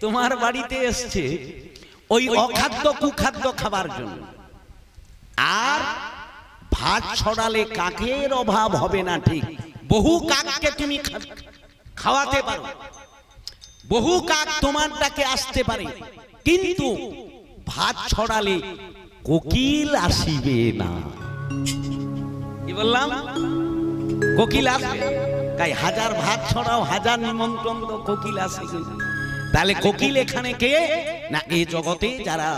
তোমার বাড়িতে এসছে ওই অখাদ্য কুখাদ্য খাবার জন্য। আর ভাত ছড়ালে কাকের অভাব হবে না, ঠিক। বহু কাককে তুমি খাওয়াতে পারো, বহু কাক তোমার ডাকে আসতে পারে, কিন্তু ভাত ছড়ালে কোকিল আসিবে না। কি বললাম? কোকিল আসবে। তাই হাজার ভাত ছড়াও, হাজার নিমন্ত্রণ, তো কোকিল আসবে। তাহলে কোকিল এখানে কে না? এই জগতে যারা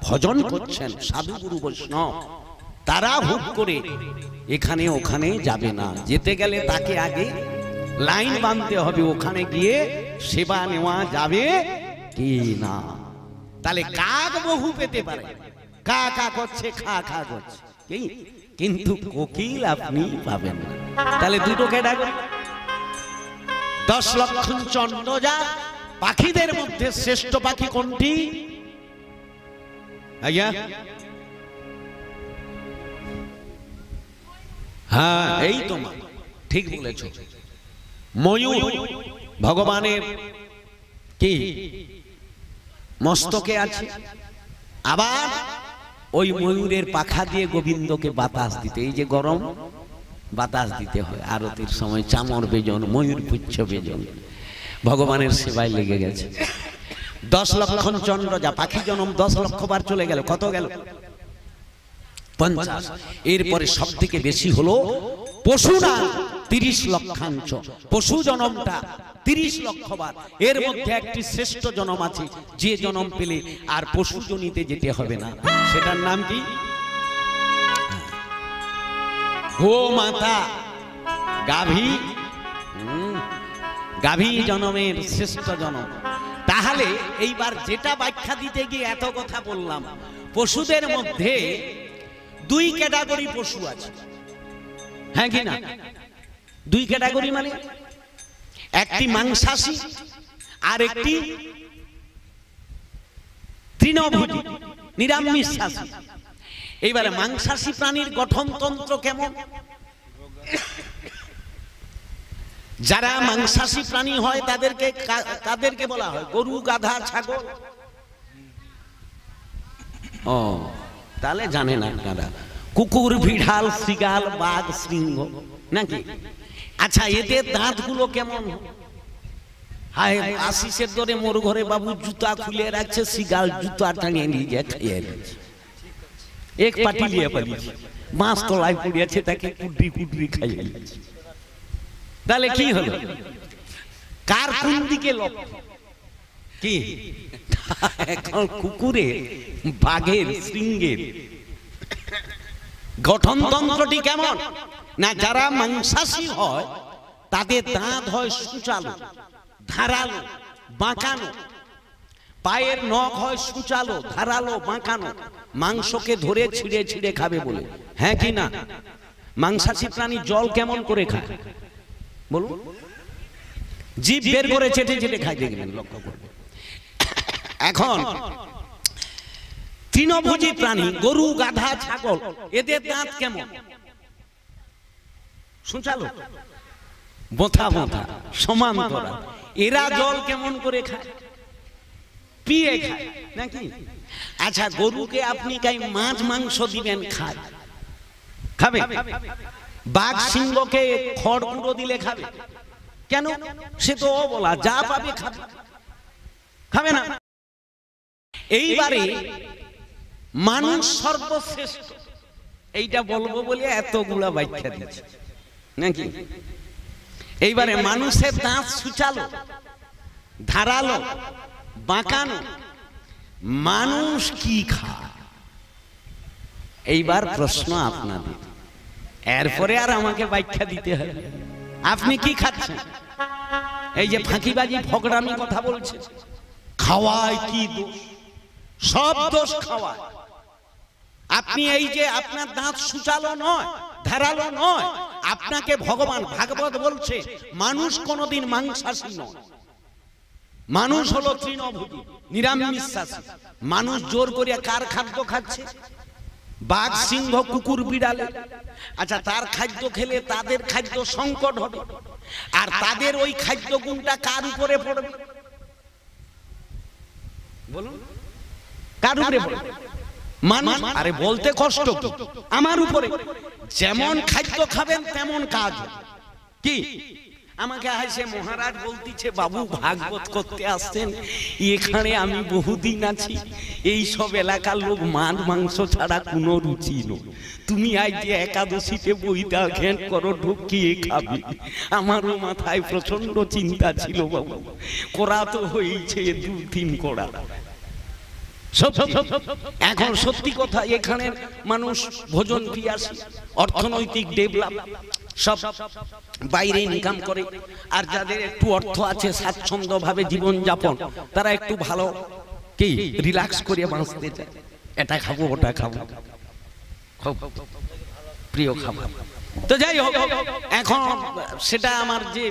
ভজন করছেন সাধু গুরু বৈষ্ণব, তারা হুট করে এখানে ওখানে যাবে না। যেতে গেলে তাকে আগে লাইন বাঁধতে হবে, ওখানে গিয়ে সেবা নেওয়া যাবে কি না। তাহলে কাক বহু পেতে পারে, কা কা করছে, খা খা করছে, কিন্তু কোকিল আপনি পাবেন না। তাহলে দুটো ক্যাটাগরি। 10 লক্ষ চন্দ্রজা পাখিদের মধ্যে শ্রেষ্ঠ পাখি কোনটি? আজ্ঞা, হ্যাঁ, এই তোমার ঠিক বলেছ, ময়ূর ভগবানের কি মস্তকে আছে। আবার ওই ময়ূরের পাখা দিয়ে গোবিন্দকে বাতাস দিতে, এই যে গরম বাতাস দিতে হয় আরতির সময়, চামর বেজন, ময়ূর পুচ্ছ বেজন, ভগবানের সেবায় লেগে গেছে। 10 লক্ষ চন্দ্রজা পাখি জন্ম 10 লক্ষ বার চলে গেল, কত গেল? 50। এরপরে সব থেকে বেশি হলো পশুরা, 30 লক্ষাংশ। পশু জন্মটা 30 লক্ষ বার। এর মধ্যে একটি শ্রেষ্ঠ জন্ম আছে, যে জন্ম পেলে আর পশু জনিতে যেতে হবে না। সেটার নাম কি? গোমাতা, গাভী। গাভী জন্মের শ্রেষ্ঠ জন্ম। তাহলে এইবার যেটা ব্যাখ্যা দিতে গিয়ে এত কথা বললাম, পশুদের মধ্যে 2 ক্যাটাগরি পশু আছে, হ্যাঁ কি না? 2 ক্যাটাগরি মানে একটি মাংসাশী আর একটি তৃণভোজী, নিরামিষাশী। এইবারে মাংসাশী প্রাণীর গঠনতন্ত্র কেমন? যারা মাংসাশী প্রাণী হয় তাদেরকে বলা হয় গরু, গাধা, ছাগল। ও, তাহলে জানেন আপনারা, কুকুর, বিড়াল, শৃগাল, বাঘ, সিংহ নাকি? আচ্ছা, এদের দাঁতগুলো কেমন? হায়, আশিসের দরে মোর ঘরে বাবু জুতা খুলে রাখছে, শৃগাল জুতা টাঙিয়ে নিয়ে যায়, খাইয়ে দিচ্ছে। এক পাটি লিয়ে পালিয়েছে, মাছ তলায় পড়িয়েছে, তাকে কুটরি কুটরি খাইয়ে দিচ্ছে। তাহলে কি হলো? কার কোন দিকে লক্ষ্য? কি এখন কুকুরের, বাঘের, সিংহের গঠনতন্ত্রটি কেমন না? যারা মাংসাশী হয় তাদের দাঁত হয় সূচালো, ধারালো, বাঁকানো। পায়ের নখ হয় সূচালো, ধারালো, বাঁকানো। মাংসকে ধরে ছিঁড়ে ছিঁড়ে খাবে বলে, হ্যাঁ কি না? মাংসাশী প্রাণী জল কেমন করে খায় বলুন? জিভ বের করে চেটে চেটে খায়, দেখবেন, লক্ষ্য করবেন। এখন তৃণভোজী প্রাণী, গরু, গাধা, ছাগল, এদের দাঁত কেমন? সূচালো, বোঁথা বোঁথা, সমান্তরাল। এরা জল কেমন করে খায়? পিয়ে খায় নাকি? আচ্ছা, গরুকে আপনি গাই মাছ মাংস দিবেন, খায়? খাবে? বাঘ সিংহকে খড় গুঁড়ো দিলে খাবে? কেন? সে তো অবলা, যা পাবে খাবে, খাবে না। এইবারে মানুষ সর্বশ্রেষ্ঠ, এইটা বলবো বলে এতগুলা ব্যাখ্যা দিচ্ছে নাকি? এইবারে মানুষের দাঁত সূচালো, ধারালো, বাঁকানো। মানুষ কি খায়? এইবার প্রশ্ন আপনাদের, এরপরে আর আমাকে ব্যাখ্যা দিতে হবে। আপনি কি খাচ্ছেন? এই যে ফাঁকিবাজি, ফকরামি কথা বলছে, খাওয়ায় কি দোষ? সব দোষ খাওয়ায়। আপনি এই যে আপনার দাঁত সূচালো নয়, ধারালো নয়, আপনাকে ভগবান ভাগবত বলছে মানুষ কোনদিন মাংসাশী নয়। মানুষ হলো তৃণভোজী, নিরামিষাশী। মানুষ জোর করিয়া কার খাদ্য খাচ্ছে? বাঘ, সিংহ, কুকুর, বিড়ালে। আচ্ছা, তার খাদ্য খেলে তাদের খাদ্য সংকট হবে, আর তাদের ওই খাদ্য গুণটা কার উপরে পড়বে? বলুন কার উপরে মানুষ? আরে বলতে কষ্ট আমার উপরে। যেমন খাদ্য খাবেন তেমন কাজ। কি আমাকে হাসে মহারাজ বলতিছে, বাবু ভাগবত করতে আসছেন এখানে, আমি বহুদিন আছি, এই সব এলাকার লোক মাছ মাংস ছাড়া কোনো রুচি নয়, তুমি আজ যে একাদশীতে বইটা ঘেঁট করো ঢুকিয়ে খাবে। আমারও মাথায় প্রচন্ড চিন্তা ছিল বাবু, করা তো হয়েছে 2-3 কড়া। এখন সত্যি কথা, এখানে মানুষ ভোজন পিয়াসী, অর্থনৈতিক ডেভেলপ, সব বাইরে ইনকাম করে। আর যাদের একটু অর্থ আছে, স্বাচ্ছন্দ্য ভাবে জীবন যাপন, তারা একটু ভালো কি রিল্যাক্স করে বাঁচতে চায়। এটা খাবো ওটা খাবো, খুব প্রিয় খাবার। তো যাই হোক, এখন সেটা আমার যে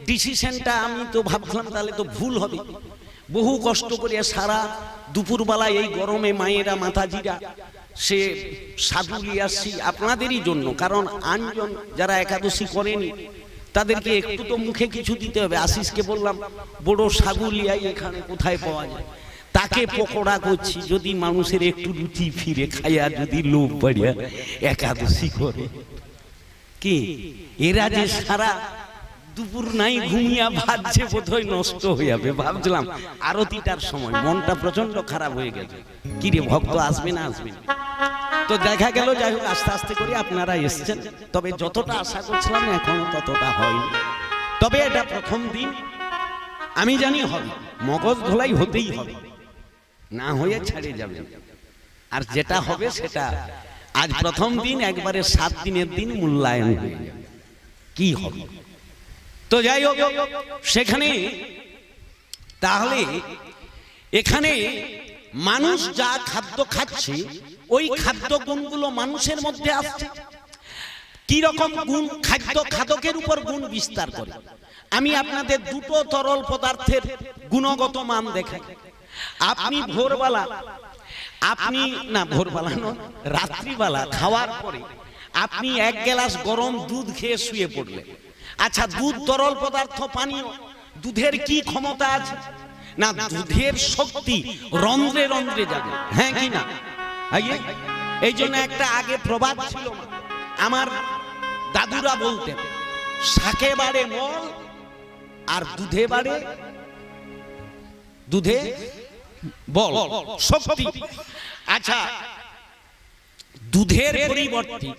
ডিসিশনটা, আমি তো ভাবলাম তাহলে তো ভুল হবে। বহু কষ্ট করে সারা দুপুরবেলা এই গরমে মায়েরা মাতাজিরা সে সাধু নিয়ে আসছি আপনাদেরই জন্য, কারণ আনজন যারা একাদশী করেনি তাদেরকে একটু তো মুখে কিছু দিতে হবে। আশিসকে বললাম বড় সাধু লিয়াই এখানে কোথায় পাওয়া যায়, তাকে পকোড়া করছি, যদি মানুষের একটু রুচি ফিরে খাইয়া যদি লোভ বাড়িয়া একাদশী করে। কি এরা যে সারা দুপুর নাই ঘুমিয়া ভাবছে বোধহয় নষ্ট হয়ে যাবে। ভাবছিলাম আরতিটার সময় মনটা প্রচন্ড খারাপ হয়ে গেছে, কি রে ভক্ত আসবে না আসবে না। তো দেখা গেল যাই হোক আস্তে আস্তে করে আপনারা এসছেন, তবে যতটা আশা করছিলাম এখনো ততটা হয়নি। তবে এটা প্রথম দিন, আমি জানি হবে, মগজ ধোলাই হতেই হবে, না হয়ে ছাড়িয়ে যাবে। আর যেটা হবে সেটা আজ প্রথম দিন, একবারে 7 দিনের দিন মূল্যায়ন হয়ে যাবে কি হবে। তো যাই হোক, সেখানে তাহলে এখানে মানুষ যা খাদ্য খাচ্ছে ওই খাদ্য গুণগুলো মানুষের মধ্যে আসছে। কি রকম গুণ খাদ্য খাদকের উপর গুণ বিস্তার করে। আমি আপনাদের দুটো তরল পদার্থের গুণগত মান দেখাই। আপনি ভোরবেলা, আপনি না ভোরবেলা নয়, রাত্রিবেলা খাওয়ার পরে আপনি 1 গ্লাস গরম দুধ খেয়ে শুয়ে পড়লেন। আচ্ছা, দুধ তরল পদার্থ, পানীয়, দুধের কি ক্ষমতা আছে না, দুধের শক্তি রন্ধ্রে রন্ধ্রে যাবে, হ্যাঁ কি না? এই জন্য একটা আগে প্রবাদ ছিল, আমার দাদুরা বলতেন, শাকে বাড়ে মল আর দুধে বাড়ে, দুধে বল, শক্তি। আচ্ছা, দুধের পরিবর্তে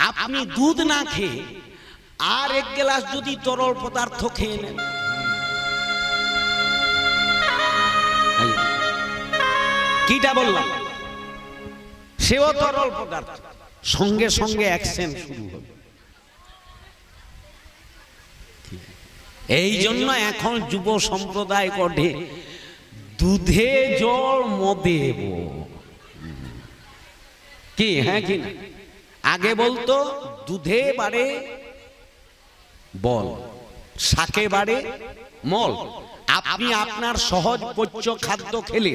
আপনি দুধ না খেয়ে আর 1 গ্লাস যদি তরল পদার্থ খেয়ে নেন, কিটা বললাম, সেও তরল পদার্থ, সঙ্গে সঙ্গে অ্যাকশন শুরু হবে। এই জন্য এখন যুব সম্প্রদায় কঠে দুধে জল মদে কি, হ্যাঁ কি না? আগে বলতো দুধে বাড়ে বল, শাকে বাড়ে মল। আপনি আপনার সহজ পচ্য খাদ্য খেলে,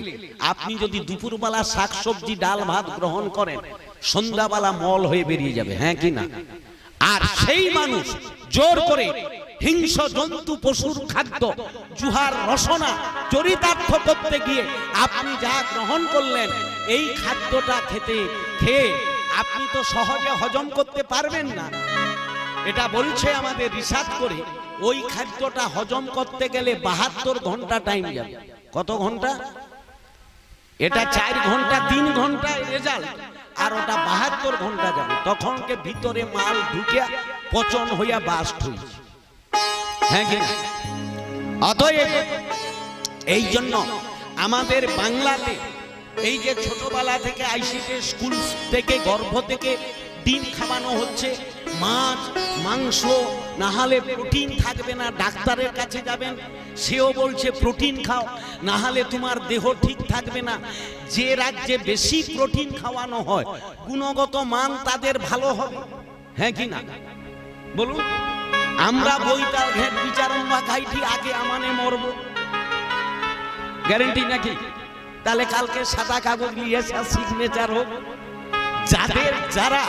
আপনি যদি দুপুরবেলা শাকসবজি ডাল ভাত গ্রহণ করেন, সন্ধ্যাবেলা মল হয়ে বেরিয়ে যাবে, হ্যাঁ কি না? আর সেই মানুষ জোর করে হিংস্র জন্তু পশুর খাদ্য জুহার রসনা চরিতার্থ করতে গিয়ে আপনি যা গ্রহণ করলেন, এই খাদ্যটা খেয়ে আপনি তো সহজে হজম করতে পারবেন না। এটা বলছে আমাদের রিসার্চ করে, ওই খাদ্যটা হজম করতে গেলে 72 ঘন্টা টাইম যাবে। কত ঘন্টা? এটা 4 ঘন্টা 3 ঘন্টা রেজাল্ট, আর ওটা 72 ঘন্টা যাবে। তখন কে ভিতরে মাল ঢুকে পচন হইয়া বাস্ট হয়েছে, হ্যাঁ কি? অতএব এই জন্য আমাদের বাংলাতে এই যে ছোটবেলা থেকে আইসিটি স্কুল থেকে গর্ভ থেকে ডিম খাওয়ানো হচ্ছে, মাছ মাংস না হলে প্রোটিন থাকবে না, ডাক্তারের কাছে যাবেন সেও বলছে প্রোটিন খাও, না হলে তোমার দেহ ঠিক থাকবে না। যে রাজ্যে বেশি প্রোটিন খাওয়ানো হয় গুণগত মান তাদের ভালো হবে, হ্যাঁ কি না বলুন? আমরা বইটা ঘেট বিচারম্বা খাইটি আগে আমানে মরব, গ্যারেন্টি নাকি? তাহলে কালকে সাদা কাগজ নিয়ে সিগনেচার হোক। যারা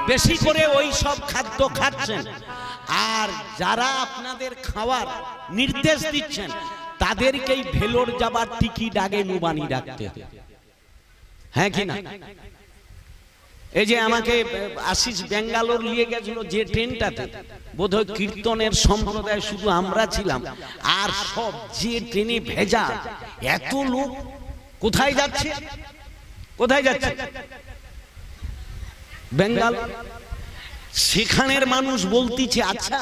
বেশি করে ওই সব খাদ্য খাচ্ছেন আর যারা আপনাদের খাওয়ার নির্দেশ দিচ্ছেন, তাদেরকেই ভেলোর যাবার টিকিট আগে নুবানি রাখতে হবে, হ্যাঁ কি না? এই যে আমাকে আশিস বেঙ্গালোর নিয়ে গেছিল যে ট্রেনটাতে, বোধহয় কীর্তনের সম্প্রদায় শুধু আমরা ছিলাম, আর সব যে ট্রেনে ভেজা, এত লোক কোথায় যাচ্ছে, কোথায় যাচ্ছে? বেঙ্গাল। সেখানের মানুষ বলতেছে, আচ্ছা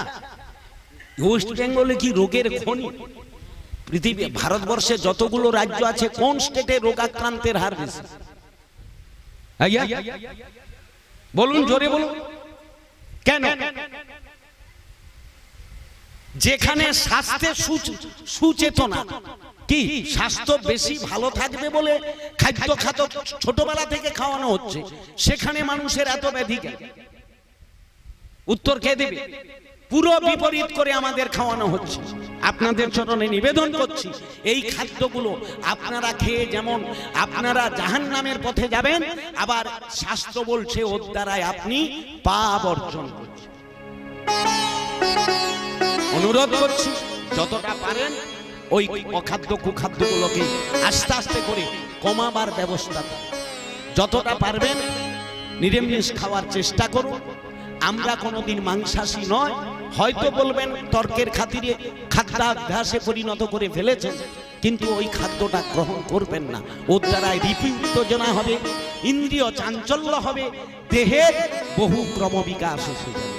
ওয়েস্ট বেঙ্গলে কি রোগের খনি? পৃথিবী ভারতবর্ষে যতগুলো রাজ্য আছে কোন স্টেটে রোগাক্রান্তের হার বেশি? বলুন, জোরে বলুন। কেন? যেখানে স্বাস্থ্যের সুচেতনা, কি স্বাস্থ্য বেশি ভালো থাকবে বলে খাদ্য খাদ্য ছোটবেলা থেকে খাওয়ানো হচ্ছে, সেখানে মানুষের এত ব্যাধি কেন? উত্তর কে দেবে? পুরো বিপরীত করে আমাদের খাওয়ানো হচ্ছে। আপনাদের চরণে নিবেদন করছি, এই খাদ্যগুলো আপনারা খেয়ে যেমন আপনারা জাহান্নামের পথে যাবেন, আবার শাস্ত্র বলছে ওর দ্বারাই আপনি পাপ অর্জন করছেন। অনুরোধ করছি যতটা পারেন ওই অখাদ্য কুখাদ্যগুলোকে আস্তে আস্তে করে কমাবার ব্যবস্থা করুন। যতটা পারবেন নিরামিষ খাওয়ার চেষ্টা করুন। আমরা কোনোদিন মাংসাশী নয়। হয়তো বলবেন তর্কের খাতিরে খাদ্যাভ্যাসে পরিণত করে ফেলেছেন, কিন্তু ওই খাদ্যটা গ্রহণ করবেন না। ওর দ্বারাই রিপু উত্তেজনা হবে, ইন্দ্রিয় চাঞ্চল্য হবে, দেহের বহু ক্রমবিকাশ এসে যাবে।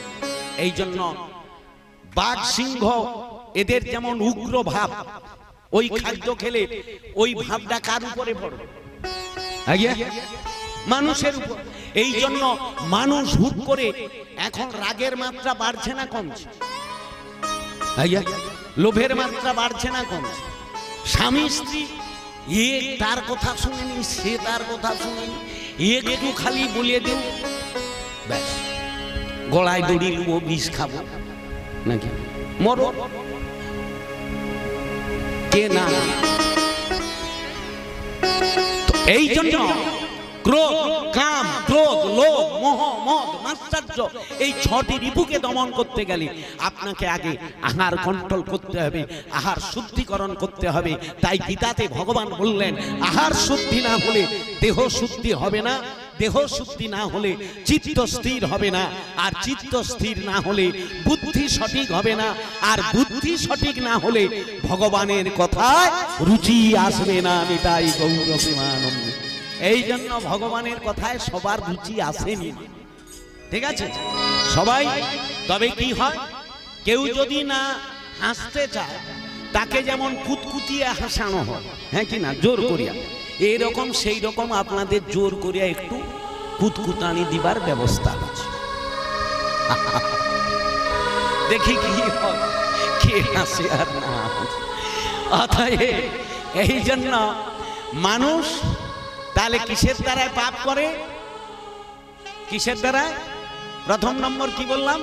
এই জন্য বাঘ সিংহ এদের যেমন উগ্র ভাব, ওই খাদ্য খেলে ওই ভাবটা কার উপরে পড়বে? মানুষের উপর। এই জন্য মানুষ হুট করে এখন রাগের মাত্রা বাড়ছে না কমছে? লোভের মাত্রা বাড়ছে না কমছে? স্বামী স্ত্রী এ তার কথা শুনেনি, সে তার কথা শুনেনি, একটু খালি বলিয়ে দিন ব্যাস, গলায় দড়ি নেবো, বিষ খাবো নাকি মরো, কে না? এই জন্য ক্রোধ, কাম, ক্রোধ, লোভ, মোহ, মদ, মাৎসর্য, এই ছটি রিপুকে দমন করতে গেলে আপনাকে আগে আহার কন্ট্রোল করতে হবে, আহার শুদ্ধিকরণ করতে হবে। তাই গীতাতে ভগবান বললেন, আহার শুদ্ধি না হলে দেহ শুদ্ধি হবে না, দেহ শুদ্ধি না হলে চিত্ত স্থির হবে না, আর চিত্ত স্থির না হলে বুদ্ধি সঠিক হবে না, আর বুদ্ধি সঠিক না হলে ভগবানের কথায় রুচি আসবে না। নিতাই গৌর প্রেমানন্দ। এই জন্য ভগবানের কথায় সবার রুচি আসেনি, ঠিক আছে সবাই। তবে কি হয়, কেউ যদি না হাসতে চায় তাকে যেমন কুতকুতিয়ে হাসানো হয়, হ্যাঁ কি না, জোর করিয়া, এইরকম সেই রকম আপনাদের জোর করিয়া একটু কুতকুতানি দিবার ব্যবস্থা আছে। দেখি কি হয়, কে হাসে আর না। অতএব এই জন্য মানুষ তাহলে কিসের দ্বারায় পাপ করে? কিসের দ্বারা? প্রথম নম্বর কি বললাম?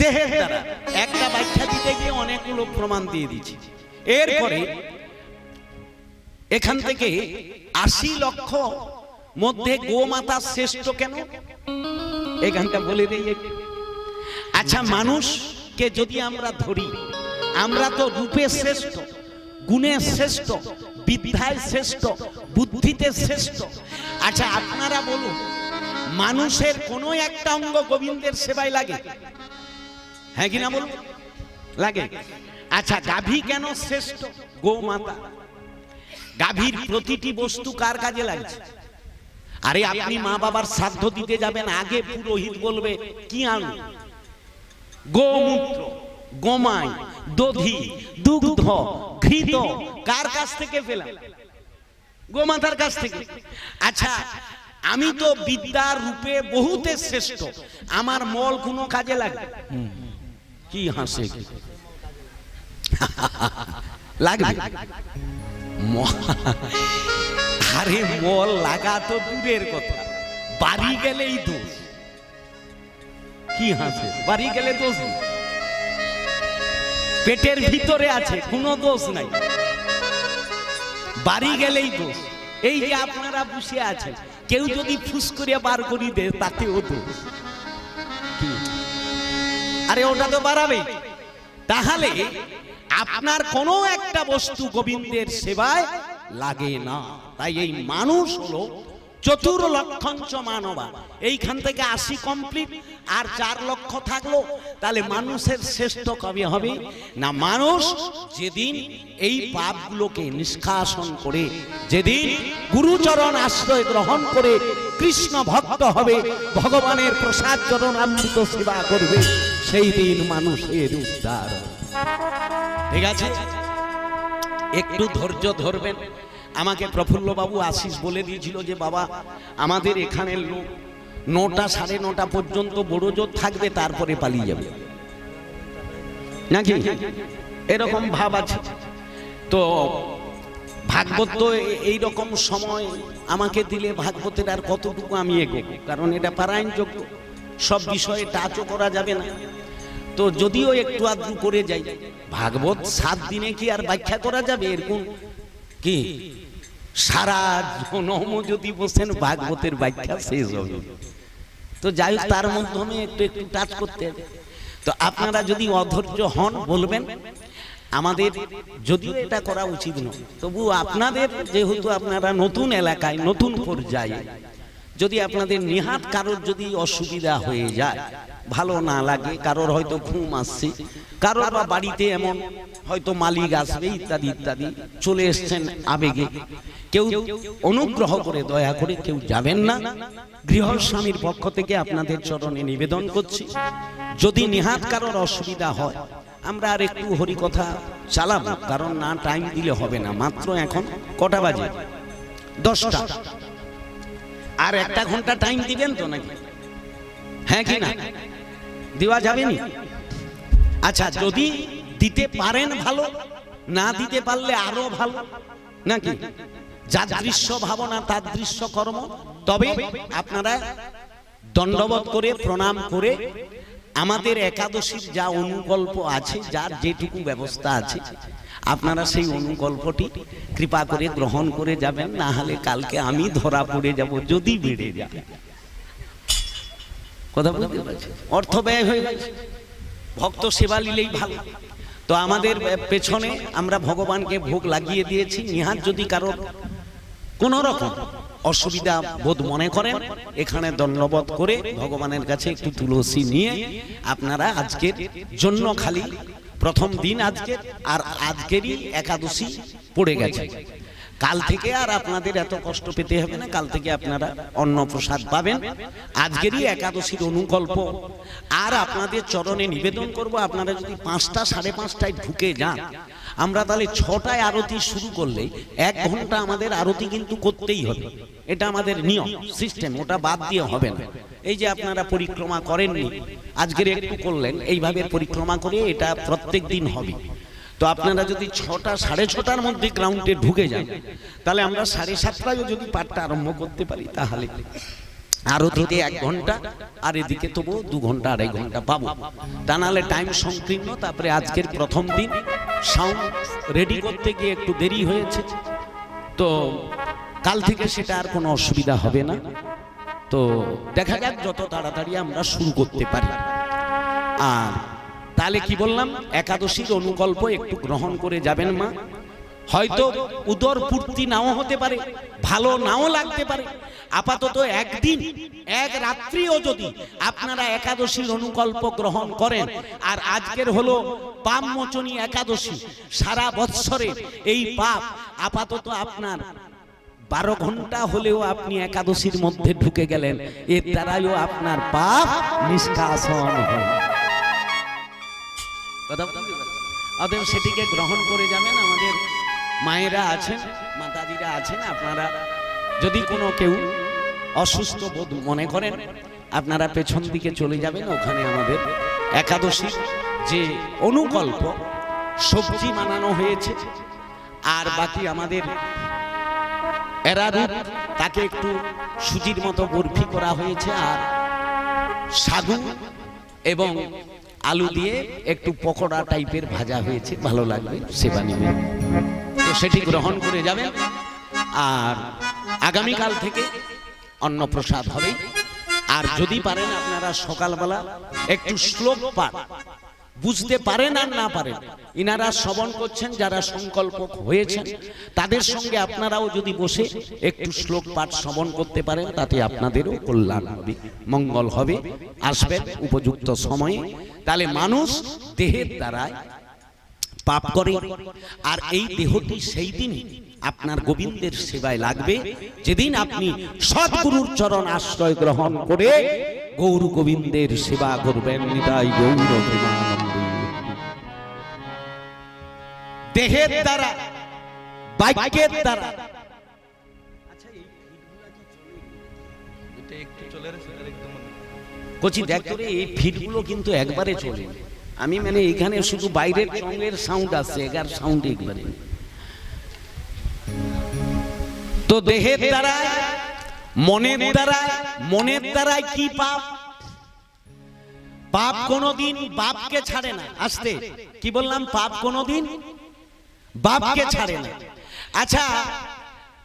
দেহের দ্বারা। একটা ব্যাখ্যা দিতে গিয়ে অনেকগুলো প্রমাণ দিয়ে দিচ্ছি। এরপরে এখান থেকে ৮০ লক্ষ মধ্যে গোমাতা শ্রেষ্ঠ কেন, এখানটা বলে দিই। আচ্ছা, মানুষকে যদি আমরা ধরি, আমরা তো রূপে শ্রেষ্ঠ, গুণে শ্রেষ্ঠ, বিদ্যায় শ্রেষ্ঠ, বুদ্ধিতে শ্রেষ্ঠ। আচ্ছা আপনারা বলুন, মানুষের কোনো একটা অঙ্গ গোবিন্দের সেবায় লাগে, হ্যাঁ কিনা বলুন? লাগে। আচ্ছা, গাভী কেন শ্রেষ্ঠ? গোমাতা। গাভীর প্রতিটি বস্তু কার কাজে লাগছে? আরে আপনি মা বাবার শ্রাদ্ধ দিতে যাবেন, আগে পুরোহিত বলবে কি আনু? গোমূত্র, গোমাই, দধি, দুগ্ধ, ঘৃত। কার কাছ থেকে পেলাম? গোমাতার কাছ থেকে। আচ্ছা, আমি তো বিদ্যার রূপে বহুতে শ্রেষ্ঠ, আমার মল কোনো কাজে লাগে? কি হাসে? লাগবে। আরে মল লাগা তো দূরের কথা, বাড়ি গেলেই দোষ। কি হাসে? বাড়ি গেলে দোষ, পেটের ভিতরে আছে কোনো দোষ নাই, বাড়ি গেলেই দোষ। এই যে আপনারা বসে আছেন, কেউ যদি ফুস করিয়া বার করি দে তাতেও দোষ। আরে ওটা তো বাড়াবে। তাহলে আপনার কোনো একটা বস্তু গোবিন্দের সেবায় লাগে না। তাই এই মানুষ হলো চতুর্লক্ষঞ্চ মানবা। এইখান থেকে 80 কমপ্লিট, আর 4 লক্ষ থাকলো, তাহলে মানুষের শ্রেষ্ঠ কবে হবে না? মানুষ যেদিন এই পাপগুলোকে নিষ্কাশন করে, যেদিন গুরুচরণ আশ্রয় গ্রহণ করে কৃষ্ণ ভক্ত হবে, ভগবানের প্রসাদ চরণামৃত সেবা করবে, সেই দিন মানুষের উদ্ধার। ঠিক আছে, একটু ধৈর্য ধরবেন। আমাকে প্রফুল্ল বাবু আশিস বলে দিয়েছিল যে বাবা আমাদের এখানের লোক 9টা সাড়ে 9টা পর্যন্ত বড় জোর থাকবে, তারপরে পালিয়ে যাবে নাকি, এরকম ভাব আছে। তো ভাগবত তো এইরকম সময় আমাকে দিলে ভাগবতের আর কতটুকু আমি এগোব, কারণ এটা পারায়ণ যোগ্য, সব বিষয়ে টাচও করা যাবে না। তো যদিও একটু আধটু করে যাই, ভাগবত 7 দিনে কি আর ব্যাখ্যা করা যাবে? এরকম কি সারা জনম যদি বসেন ভাগবতের ব্যাখ্যা শেষ হবে? তো যাই হোক, তার মাধ্যমে একটু একটু টাচ করতে হবে। তো আপনারা যদি অধৈর্য হন বলবেন, আমাদের যদিও এটা করা উচিত নয়, তবু আপনাদের যেহেতু আপনারা নতুন এলাকায় নতুন পর্যায়ে, যদি আপনাদের নিহাত কারোর যদি অসুবিধা হয়ে যায়, ভালো না লাগে, কারোর হয়তো ঘুম আসছে, কারোর বা বাড়িতে এমন হয়তো মালিক আসবে ইত্যাদি ইত্যাদি, চলে এসছেন আবেগে, কেউ অনুগ্রহ করে দয়া করে কেউ যাবেন না। গৃহস্বামীর পক্ষ থেকে আপনাদের চরণে নিবেদন করছি, যদি নিহাত কারোর অসুবিধা হয়, আমরা আর একটু হরিকথা চালাবো, কারণ না টাইম দিলে হবে না। মাত্র এখন কটা বাজে? 10টা। আর 1 ঘন্টা টাইম দিবেন তো নাকি? হ্যাঁ কি না? দেওয়া যাবে নি? আচ্ছা, যদি দিতে পারেন ভালো, না দিতে পারলে আরো ভালো নাকি? যাদৃশ্য ভাবনা তাদৃশ্য কর্ম। তবে আপনারা দণ্ডবোধ করে প্রণাম করে আমাদের একাদশীর যা অনুকল্প আছে, যার যেটুকু ব্যবস্থা আছে, আপনারা সেই অনুকল্পটি কৃপা করে গ্রহণ করে যাবেন, না হলে কালকে আমি ধরা পড়ে যাব যদি বেড়ে যায়। কথা বলতে পারছি? অর্থ ব্যয় হয়ে গেছে, ভক্ত সেবা নিলেই ভালো। তো আমাদের পেছনে আমরা ভগবানকে ভোগ লাগিয়ে দিয়েছি। নিহাত যদি কারোর কোন রকম অসুবিধা বোধ মনে করেন, এখানে দণ্ডবোধ করে ভগবানের কাছে একটু তুলসী নিয়ে আপনারা আজকের জন্য, খালি প্রথম দিন আজকের, আর আজকেরই একাদশী পড়ে গেছে, কাল থেকে আর আপনাদের এত কষ্ট পেতে হবে না। কাল থেকে আপনারা অন্ন প্রসাদ পাবেন। আজকেরই একাদশীর অনুকল্প। আর আপনাদের চরণে নিবেদন করব, আপনারা যদি 5টা সাড়ে 5টায় ঢুকে যান, আমরা তাহলে 6টায় আরতি শুরু করলে 1 ঘন্টা আমাদের আরতি কিন্তু করতেই হবে। এটা আমাদের নিয়ম সিস্টেম, ওটা বাদ দিয়ে হবে না। এই যে আপনারা পরিক্রমা করেননি, আজকের একটু করলেন, এইভাবে পরিক্রমা করে এটা প্রত্যেক দিন হবে। তো আপনারা যদি 6টা সাড়ে 6টার মধ্যে গ্রাউন্ডে ঢুকে যান, তাহলে আমরা 7:30টায় যদি পাঠটা আরম্ভ করতে পারি, তাহলে আরতিতে 1 ঘন্টা, আর এদিকে তবু 2 ঘন্টা 2.5 ঘন্টা পাবো। তা নাহলে টাইম সংকীর্ণ। তারপরে আজকের প্রথম দিন, সাউন্ড রেডি করতে গিয়ে একটু দেরি হয়েছে, তো কাল থেকে সেটা আর কোনো অসুবিধা হবে না। তো দেখা যাক যত তাড়াতাড়ি আমরা শুরু করতে পারি। আর তাহলে কি বললাম, একাদশীর অনুকল্প একটু গ্রহণ করে যাবেন মা। হয়তো উদর পূর্তি নাও হতে পারে, ভালো নাও লাগতে পারে। আপাতত একদিন 1 রাত্রিও যদি আপনারা একাদশীর অনুকল্প গ্রহণ করেন, আর আজকের হলো পাপ মোচনী একাদশী, সারা বৎসরে এই পাপ আপাতত আপনার 12 ঘন্টা হলেও আপনি একাদশীর মধ্যে ঢুকে গেলেন, এর দ্বারাইও আপনার পাপ নিষ্কাশন হয়। কথা বলতে পারছি? অতএব সেটিকে গ্রহণ করে যাবেন। আমাদের মায়েরা আছেন, মাতাজিরা আছেন, আপনারা যদি কোনো কেউ অসুস্থ বোধ মনে করেন, আপনারা পেছন দিকে চলে যাবেন। ওখানে আমাদের একাদশীর যে অনুকল্প সবজি বানানো হয়েছে, আর বাকি আমাদের এরারুট, তাকে একটু সুজির মতো বরফি করা হয়েছে, আর সাগু এবং আলু দিয়ে একটু পকোড়া টাইপের ভাজা হয়েছে, ভালো লাগবে, সেবা নেবেন। তো সেটি গ্রহণ করে যাবেন। আর আগামীকাল থেকে অন্নপ্রসাদ হবে। আর যদি পারেন আপনারা সকালবেলা একটু শ্লোক পাঠ, বুঝতে পারেন আর না পারেন, ইনারা শ্রবণ করছেন, যারা সংকল্প হয়েছেন তাদের সঙ্গে আপনারাও যদি বসে একটু শ্লোক পাঠ শ্রবণ করতে পারেন, তাতে আপনাদেরও কল্যাণ হবে, মঙ্গল হবে। আসবেন উপযুক্ত সময়ে। তাহলে মানুষ দেহের দ্বারা পাপ করে, আর এই দেহটি সেই দিনই আপনার গোবিন্দের সেবায় লাগবে যেদিন আপনি সদ্গুরুর চরণ আশ্রয় গ্রহণ করে গৌর গোবিন্দের সেবা করবেন। নিতাই গৌর প্রেমানন্দে। দেহের দ্বারা, বাক্যের দ্বারা। আচ্ছা, এই ফিটগুলা কি চলে? এটা একটু চলে রে, একদম কোচি দেখ তোরে, এই ফিটগুলো কিন্তু একবারে চলে। আমি মানে এখানে শুধু বাইরের সঙ্গের সাউন্ড আসছে, এগার সাউন্ড একবারে। তো দেহের দ্বারা, মনের দ্বারা, মনের দ্বারাই কি পাপ? পাপ কোনদিন বাপকে ছাড়ে না। আসতে কি বললাম? পাপ কোনদিন বাপকে ছাড়ে না। আচ্ছা,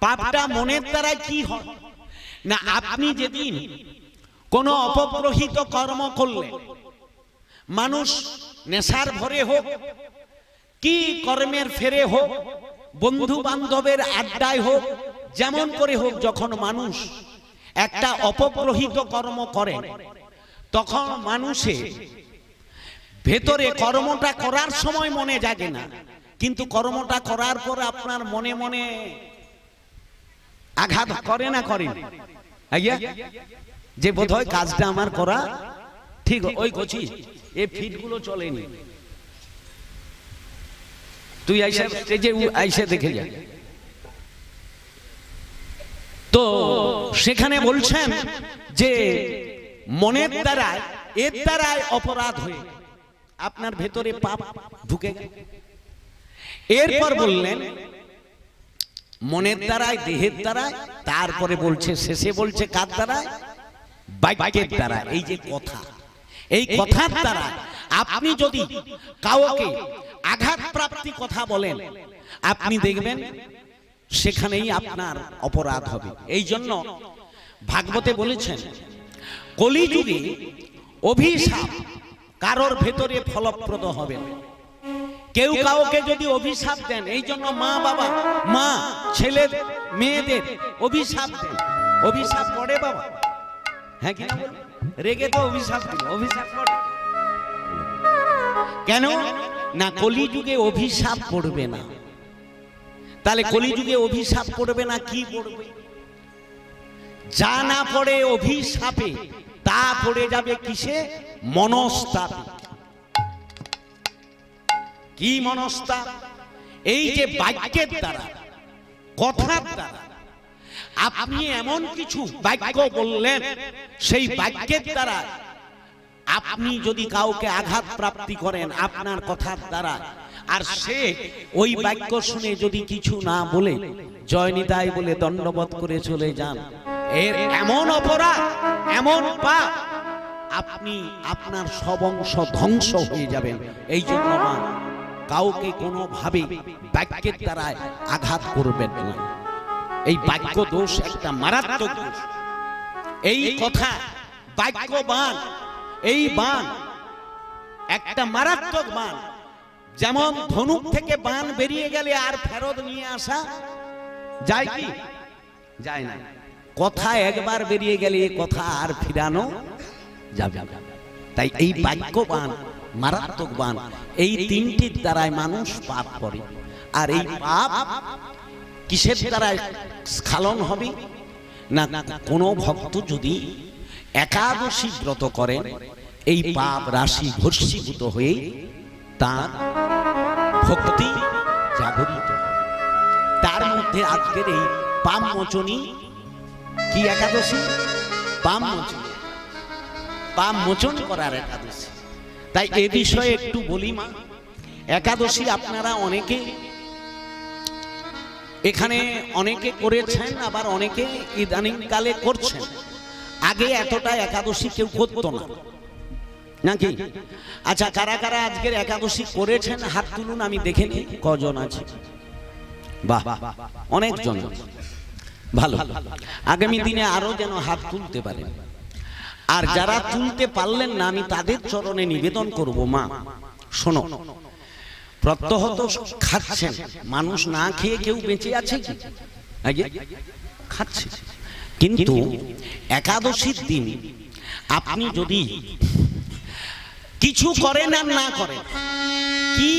পাপটা মনের দ্বারা কি হয় না? আপনি যেদিন কোন অপগ্রহিত কর্ম করলেন, মানুষ নেশার ভরে হোক কি কর্মের ফেরে হোক, বন্ধু বান্ধবের আড্ডায় হোক, যেমন করে হোক, যখন মানুষ একটা অপগ্রহিত কর্ম করে তখন মানুষের ভেতরে কর্মটা করার সময় মনে জাগে না, কিন্তু কর্মটা করার পর আপনার মনে মনে আঘাত করে না? করে আজ্ঞা, যে বোধহয় কাজটা আমার করা ঠিক। ওই কচি এই ফিটগুলো চলেনি, তুই আইসা স্টেজে আইসা দেখে যা। তো সেখানে বলছেন যে মনের দ্বারা, এর দ্বারাই অপরাধ হয়ে আপনার ভেতরে পাপ ঢুকে গেল। এরপর বললেন মনের দ্বারাই, দেহের দ্বারাই, তারপরে বলছে শেষে বলছে কার দ্বারা? বাক্যের দ্বারা। এই যে কথা, এই কথার দ্বারা আপনি যদি কাউকে আঘাত প্রাপ্তি কথা বলেন, আপনি দেখবেন সেখানেই আপনার অপরাধ হবে। এই জন্য ভাগবতে বলেছেন কলিযুগে অভিশাপ কারোর ভেতরে ফলপ্রদ হবে না। কেউ কাউকে যদি অভিশাপ দেন, এই জন্য মা বাবা, মা ছেলে মেয়েদের অভিশাপ দেন। অভিশাপ পড়ে বাবা? হ্যাঁ কি না? রেগে তো অভিশাপ দিল, অভিশাপ পড়ে কেন না? কলিযুগে অভিশাপ পড়বে না। তাহলে কলিযুগে অভিশাপ পড়বে না, কি পড়বে? যা না পড়ে অভিশাপে, তা পড়ে যাবে কিসে? মনস্তাপে। কি মনস্তাপ? এই যে বাক্যের দ্বারা, কথার দ্বারা আপনি এমন কিছু বাক্য বললেন, সেই বাক্যের দ্বারা আপনি যদি কাউকে আঘাত প্রাপ্তি করেন আপনার কথার দ্বারা, আর সে ওই বাক্য শুনে যদি কিছু না বলে জয় নিতাই বলে দণ্ডবোধ করে চলে যান, এর এমন অপরাধ, এমন পাপ, আপনি আপনার সবংশ ধ্বংস হয়ে যাবেন। এই জন্য মা কাউকে কোনোভাবে বাক্যের দ্বারা আঘাত করবেন না। এই বাক্য দোষ একটা মারাত্মক দোষ। এই কথা বাক্য বাণ, এই বাণ একটা মারাত্মক বাণ। যেমন ধনুক থেকে বাণ বেরিয়ে গেলে আর ফেরত নিয়ে আসা যায় কি? যায় না। কথা একবার বেরিয়ে গেলে এই কথা আর ফিরানো যাবে না। তাই এই বাক্য বাণ মারাত্মক বাণ। এই তিনটির দ্বারাই মানুষ পাপ করে। আর এই পাপ কিসের দ্বারা স্খলন হবে না? কোনো ভক্ত যদি একাদশী ব্রত করেন, এই পাপ রাশি ভস্মীভূত হয়ে তার ভক্তি জাগরিত। তার মধ্যে আজকের এই পাপ মোচনী, কি একাদশী? পাপ মোচন, পাপ মোচন করার একাদশী। তাই এ বিষয়ে একটু বলি মা। একাদশী আপনারা অনেকে এখানে অনেকে করেছেন, আবার অনেকে ইদানিং কালে করছেন। আগে এতটা একাদশী কেউ করত না, নাকি? আচ্ছা, কারা কারা আজকের একাদশী করেছেন হাত তুলুন, আমি দেখে নিই কজন আছে। বাহ, অনেকজন। ভালো, আগামী দিনে আরো যেন হাত তুলতে পারেন। আর যারা তুলতে পারলেন না, আমি তাদের চরণে নিবেদন করব, মা শোনো, প্রত্যহ তো খাচ্ছেন, মানুষ না খেয়ে কেউ বেঁচে আছে কি? আগে খাচ্ছে, কিন্তু একাদশীর দিন আপনি যদি কিছু করেন আর না করেন, কি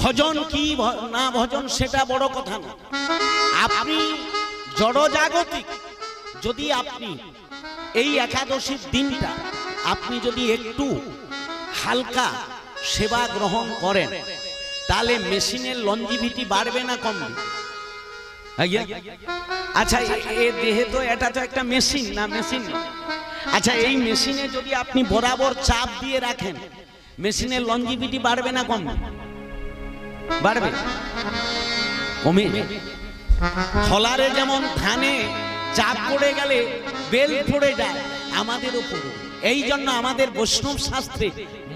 ভজন কি না ভজন সেটা বড় কথা না, আপনি জড়জাগতিক যদি আপনি এই একাদশীর দিনটা আপনি যদি একটু হালকা সেবা গ্রহণ করেন, তাহলে মেশিনের লঞ্জিভিটি বাড়বে না কমবে? আচ্ছা, এ দেহে তো এটা তো একটা মেশিন না, মেশিন। আচ্ছা, এই মেশিনে যদি আপনি বরাবর চাপ দিয়ে রাখেন, মেশিনের লঞ্জিভিটি বাড়বে না কমবে? বাড়বে, কমে। ফলারে যেমন ধানে চাপ পড়ে গেলে বেল পড়ে যায়, আমাদের উপর। এই জন্য আমাদের বৈষ্ণব শাস্ত্রে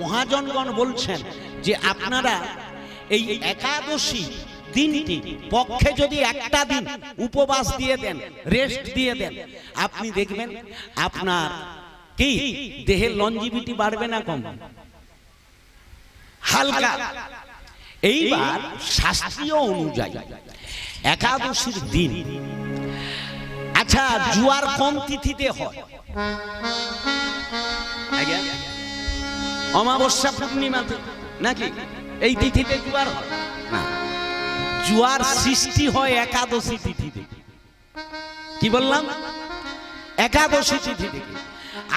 মহাজনগণ বলছেন যে আপনারা এই একাদশী দিনটি পক্ষে যদি একটা দিন উপবাস দিয়ে দেন, রেস্ট দিয়ে দেন, আপনি দেখবেন আপনার কি দেহের লঞ্জিভিটি বাড়বে না কম? হালকা। এইবার শাস্ত্রীয় অনুযায়ী একাদশীর দিন, আচ্ছা জুয়ার কোন তিথিতে হয়? অমাবস্যা পূর্ণিমাতে নাকি এই তিথিতে জুয়ার হয় না? জুয়ার সৃষ্টি হয় একাদশী তিথিতে। কি বললাম? একাদশী তিথি থেকে।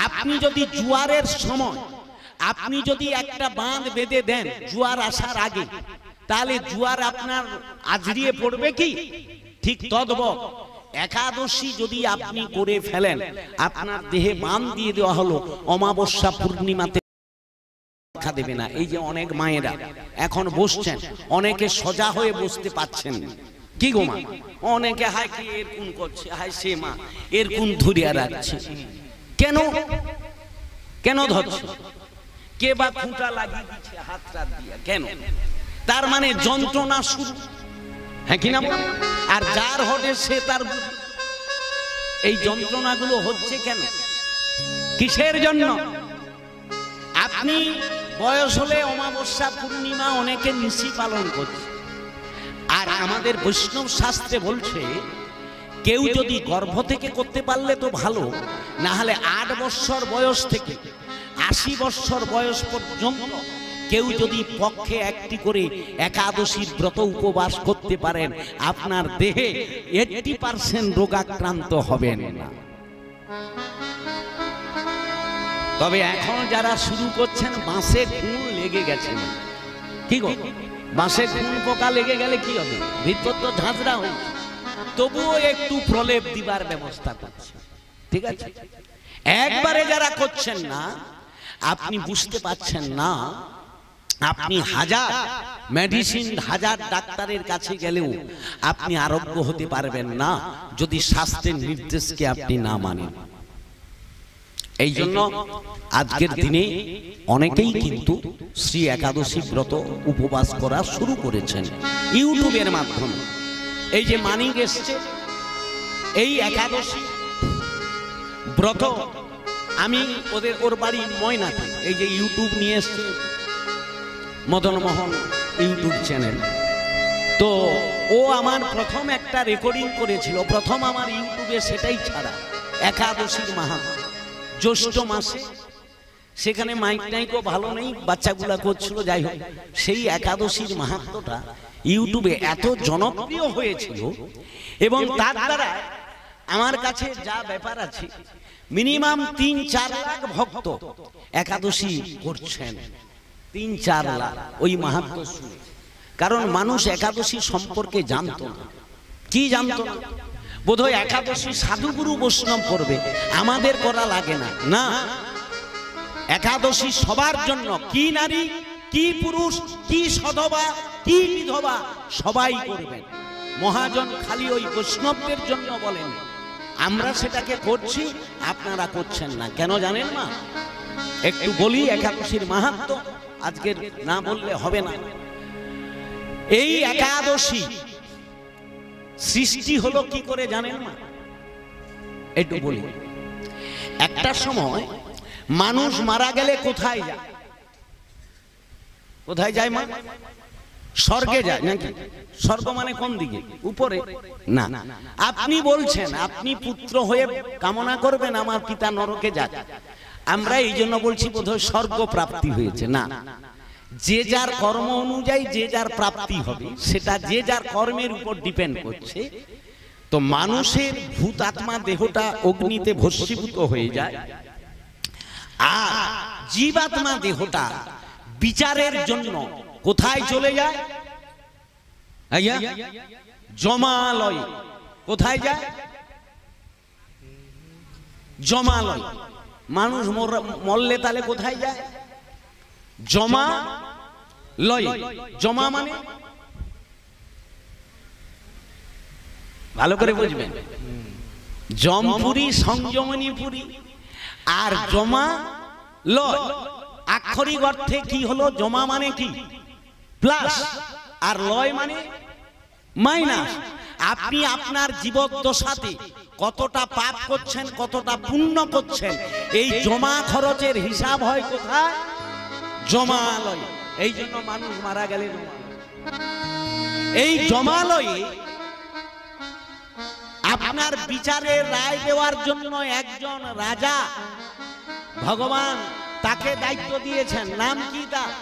আপনি যদি জুয়ারের সময় আপনি যদি একটা বাঁধ বেঁধে দেন জুয়ার আসার আগে, তাহলে জুয়ার আপনার আজরিয়ে পড়বে কি? ঠিক তদ্বৎ একাদশী যদি আপনি করে ফেলেন, আপনার দেহে বাঁধ দিয়ে দেওয়া হলো, অমাবস্যা পূর্ণিমাতে দেখা দেবে না। এই যে অনেক মায়েরা এখন বসছেন, অনেকে সজা হয়ে বসতে পাচ্ছেন। কি গো মা? অনেকে হায় কি এর কোন করছে, হায় সে মা এর কোন ধরিয়া রাখছে। কেন কেন ধরছে? কে বা খুঁটা লাগিয়ে দিচ্ছে হাতটা দিয়া, কেন? তার মানে যন্ত্রণা শুরু, হ্যাঁ কিনা? আর যার হটে সে তার। এই যন্ত্রণাগুলো হচ্ছে কেন? কিসের জন্য? আপনি বয়স হলে অমাবস্যা পূর্ণিমা অনেকে নিশি পালন করছে, আর আমাদের বৈষ্ণব শাস্ত্রে বলছে কেউ যদি গর্ভ থেকে করতে পারলে তো ভালো, না হলে 8 বছর বয়স থেকে 80 বছর বয়স পর্যন্ত কেউ যদি পক্ষে একটি করে একাদশীর ব্রত উপবাস করতে পারেন, আপনার দেহে 80% রোগাক্রান্ত হবেন না। তবে এখন যারা শুরু করছেন, বাঁশে ঘুণ লেগে গেছে। কি গো, বাঁশে ঘুণ পোকা লেগে গেলে কি হবে? ভিতর তো ঝাঁঝরা হয়েছে, তবুও একটু প্রলেপ দিবার ব্যবস্থা করছে। ঠিক আছে, একবারে যারা করছেন না, আপনি বুঝতে পাচ্ছেন না। আপনি হাজার মেডিসিন, হাজার ডাক্তারের কাছে গেলেও আপনি আরোগ্য হতে পারবেন না যদি শাস্ত্রের নির্দেশকে আপনি না মানেন। এই জন্য আজকের দিনে অনেকেই কিন্তু শ্রী একাদশী ব্রত উপবাস করা শুরু করেছেন ইউটিউবের মাধ্যমে। এই যে মানিক এসছে, এই একাদশী ব্রত আমি ওর বাড়ি ময়নাতে, এই যে ইউটিউব নিয়ে এসছে মদন মোহন ইউটিউব চ্যানেল, তো ও আমার প্রথম একটা রেকর্ডিং করেছিল, প্রথম আমার ইউটিউবে সেটাই ছাড়া, একাদশীর মাহাত্ম্য। জ্যৈষ্ঠ মাসে সেখানে মাইক টাইকও ভালো নেই, বাচ্চাগুলা করছিল, যাই হোক সেই একাদশীর মাহাত্ম্যটা ইউটিউবে এত জনপ্রিয় হয়েছিল, এবং তার দ্বারা আমার কাছে যা ব্যাপার আছে, মিনিমাম 3-4 লাখ ভক্ত একাদশী করছেন। 3-4 লাখ ওই মাহাত্ম্য শুনে। কারণ মানুষ একাদশী সম্পর্কে জানতো না। কি জানতো না? বোধহয় একাদশী সাধুগুরু বৈষ্ণব করবে, আমাদের করা লাগে না। না, একাদশী সবার জন্য, কি নারী, কি পুরুষ, কি সধবা, কি বিধবা, সবাই করবেন। মহাজন খালি ওই বৈষ্ণবদের জন্য বলেন। আমরা সেটাকে করছি, আপনারা করছেন না কেন জানেন না? একটু বলি একাদশীর মাহাত্ম্য, আজকের না বললে হবে না। এই একাদশী সৃষ্টি হলো কি করে জানেন না? একটু বলি। একটা সময় মানুষ মারা গেলে কোথায় যায়? কোথায় যায় মা? স্বর্গে যায় নাকি? স্বর্গ মানে কোন দিকে? উপরে না। আপনি বলছেন আপনি পুত্র হয়ে কামনা করবেন আমার পিতা নরকে যাক, আমরা এই জন্য বলছি বোধহয় স্বর্গ প্রাপ্তি হয়েছে। না, যে যার কর্ম অনুযায়ী যে যার প্রাপ্তি হবে, সেটা যে যার কর্মের উপর ডিপেন্ড করছে। তো মানুষের ভূত আত্মা দেহটা অগ্নিতে ভস্মীভূত হয়ে যায়, আর জীবাত্মা দেহটা বিচারের জন্য কোথায় চলে যায়? আইয়া জমালয়। কোথায় যায়? জমালয়। মানুষ মরলে তাহলে কোথায় যায়? জমা লয়। জমা মানে ভালো করে বুঝবেন, জমপুরি সংযমনীপুরি আর জমা লয় আক্ষরিক অর্থে কি হলো? জমা মানে কি? প্লাস, আর লয় মানে মাইনাস। আপনি আপনার জীবদ্দশাতে কতটা পাপ করছেন, কতটা পুণ্য করছেন, এই জমা খরচের হিসাব হয় কোথায়? জমালয়। এই জন্য মানুষ মারা গেলে এই জমালয়ে আপনার বিচারের রায় দেওয়ার জন্য একজন রাজা ভগবান তাকে দায়িত্ব দিয়েছেন। নাম কি তার?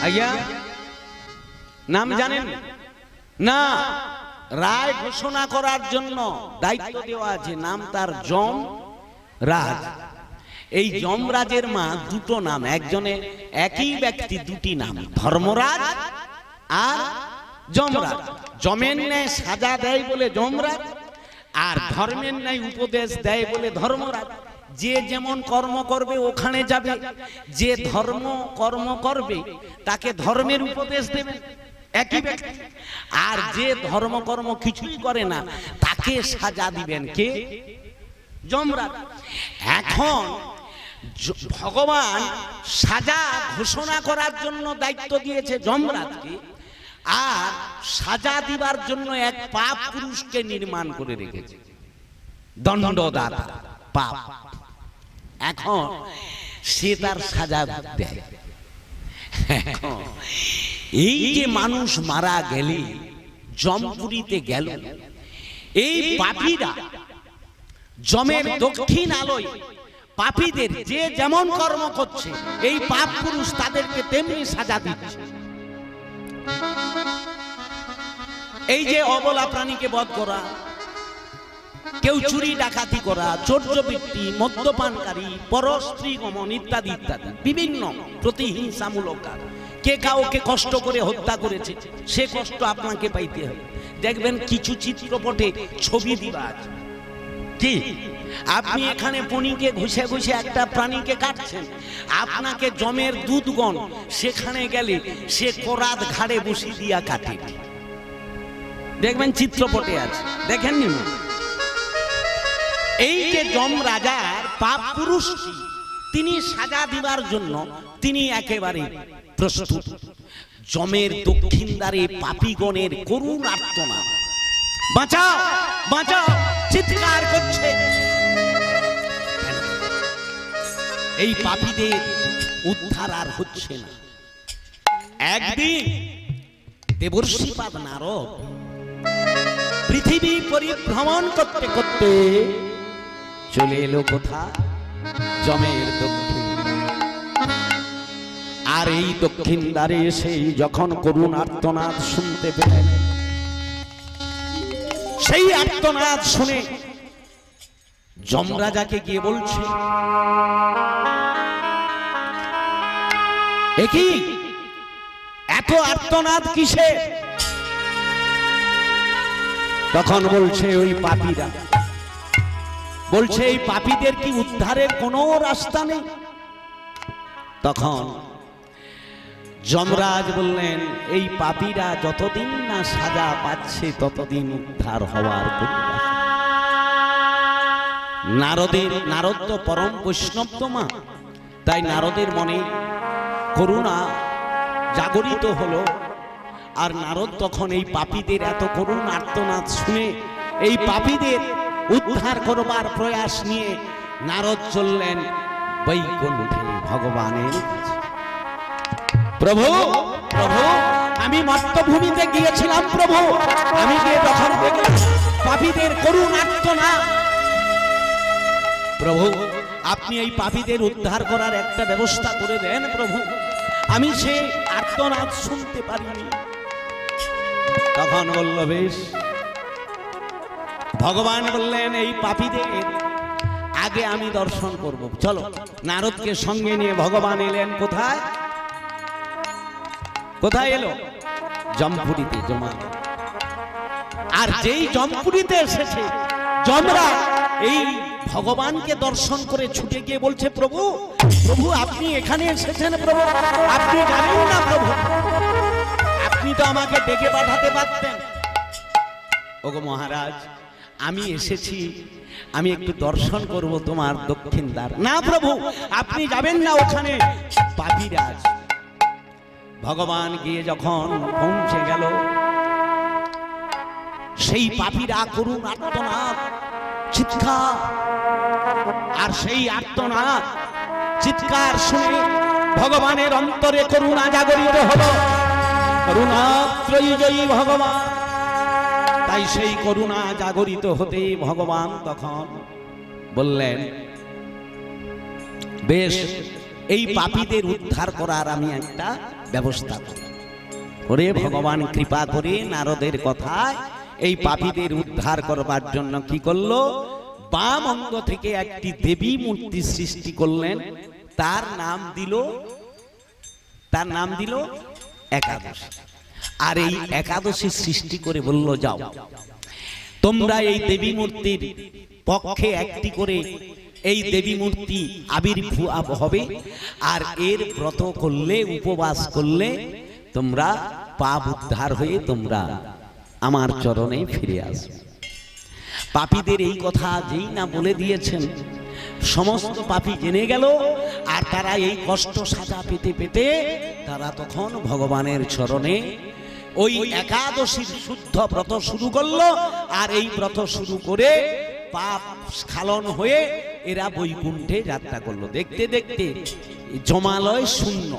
আইয়া নাম জানেন না? রায় ঘোষণা করার জন্য দায়িত্ব দেওয়া আছে, নাম তার যমরাজ। এই যমরাজের মা দুটো নাম, একজনে একই ব্যক্তি দুটি নাম, ধর্মরাজ আর যমরাজ। যমের ন্যায় সাজা দেয় বলে যমরাজ, আর ধর্মের ন্যায় উপদেশ দেয় বলে ধর্মরাজ। যে যেমন কর্ম করবে ওখানে যাবে, যে ধর্ম কর্ম করবে তাকে ধর্মের উপদেশ দেবে একই ব্যক্তি, আর যে ধর্ম কর্ম কিছুই করে না তাকে সাজা দিবেন কে? যমরাজ। এখন ভগবান সাজা ঘোষণা করার জন্য দায়িত্ব দিয়েছে যমরাজকে, আর সাজা দিবার জন্য এক পাপ পুরুষকে নির্মাণ করে রেখেছে, দণ্ডদাতা পাপ। এখন সে তার সাজা দেয়। এই যে মানুষ মারা গেলে যমপুরীতে গেল, এই পাপীরা যমের দক্ষিণ আলোয় পাপীদের যে যেমন কর্ম করছে, এই পাপ পুরুষ তাদেরকে তেমনি সাজা দিচ্ছে। এই যে অবলা প্রাণীকে বধ করা, কেউ চুরি ডাকাতি করা, চোরবৃত্তি, মদ্যপানকারী, পরস্ত্রী গমন ইত্যাদি ইত্যাদি বিভিন্ন প্রতিহিংসামূলক কাজ। কে কাউকে কষ্ট করে হত্যা করেছে, সে কষ্ট আপনাকে পাইতে হবে। দেখবেন কিছু চিত্রপটে ছবি দিবা আছে, কি আপনি এখানে পণিকে ঘষে ঘষে একটা প্রাণীকে কাটছেন, আপনাকে জমের দুধগণ সেখানে গেলে সে কোরাত ঘাড়ে বসিয়ে দিয়া কাটে। দেখবেন চিত্রপটে আছে, দেখেননি? এই যে যম রাজার পাপ পুরুষটি, তিনি সাজা দিবার জন্য তিনি একেবারে প্রস্তুত। যমের দক্ষিণ দ্বারে পাপীগণের করুণ আর্তনাদ, বাঁচাও বাঁচাও চিৎকার করছে। এই পাপীদের উদ্ধার আর হচ্ছে না। একদিন দেবর্ষিপাদ নারদ পৃথিবী পরিভ্রমণ করতে করতে চলে এলো কোথায়? যমের দক্ষিণ। আর এই দক্ষিণ দ্বারে এসে যখন করুণ আর্তনাদ শুনতে পেলেন, সেই আর্তনাদ শুনে যমরাজাকে গিয়ে বলছে, একই এত আর্তনাদ কিসে? তখন বলছে ওই পাপীরা, বলছে এই পাপীদের কি উদ্ধারের কোনো রাস্তা নেই? তখন যমরাজ বললেন, এই পাপীরা যতদিন না সাজা পাচ্ছে ততদিন উদ্ধার হওয়ার কোনো রাস্তা। নারদ তো পরম বৈষ্ণবতমা, তাই নারদের মনে করুণা জাগরিত হলো। আর নারদ তখন এই পাপীদের এত করুণ আর্তনাদ শুনে এই পাপীদের উদ্ধার করবার প্রয়াস নিয়ে নারদ চললেন বৈকুণ্ঠে ভগবানের কাছে। প্রভু প্রভু আমি মর্তভূমিতে গিয়েছিলাম প্রভু, আমি গিয়ে যখন দেখলাম পাপীদের করুণ আর্তনাদ, প্রভু আপনি এই পাপীদের উদ্ধার করার একটা ব্যবস্থা করে দেন প্রভু, আমি সেই আর্তনাদ শুনতে পারিনি। তখন বলল বেশ। ভগবান বললেন এই পাপীদের আগে আমি দর্শন করব, চলো। নারদকে সঙ্গে নিয়ে ভগবান এলেন কোথায়? কোথায় এলো? জমপুরীতে। জমা আর যেই জমপুরীতে এসেছে যমরা এই ভগবানকে দর্শন করে ছুটে গিয়ে বলছে প্রভু প্রভু আপনি এখানে এসেছেন প্রভু, আপনি জানেন না প্রভু, আপনি তো আমাকে ডেকে পাঠাতে পারতেন। ওগো মহারাজ আমি এসেছি, আমি একটু দর্শন করব তোমার দক্ষিণ দ্বার। না প্রভু আপনি যাবেন না, ওখানে পাপীরাজ। ভগবান গিয়ে যখন পৌঁছে গেল, সেই পাপীরা করুণ আর্তনাদ চিৎকার, আর সেই আর্তনাদ চিৎকার শুনে ভগবানের অন্তরে করুণা জাগরিত হলো। করুণাত্রয়ী জয়ী ভগবান। তাই সেই করুণা জাগরিত হতে ভগবান তখন বললেন বেশ এই পাপীদের উদ্ধার করার আমি একটা ব্যবস্থা করে ভগবান কৃপা করে নারদের কথায় এই পাপীদের উদ্ধার করবার জন্য কি করলো? বাম অঙ্গ থেকে একটি দেবী মূর্তি সৃষ্টি করলেন, তার নাম দিল একাদশী। আর এই একাদশী সৃষ্টি করে বলল যাও তোমরা এই দেবী মূর্তির পক্ষে একটি করে এই দেবী মূর্তি আবির্ভাব হবে, আর এর ব্রত করলে উপবাস করলে তোমরা পাপ উদ্ধার হয়ে তোমরা আমার চরণে ফিরে আসবে। পাপীদের এই কথা যেই না বলে দিয়েছেন সমস্ত পাপী জেনে গেল, আর তারা এই কষ্ট সাজা পেতে পেতে তারা তখন ভগবানের চরণে ওই একাদশীর শুদ্ধ ব্রত শুরু করলো। আর এই ব্রত শুরু করে পাপ স্খলন হয়ে এরা বৈকুণ্ঠে যাত্রা করলো। দেখতে দেখতে জমালয় শূন্য,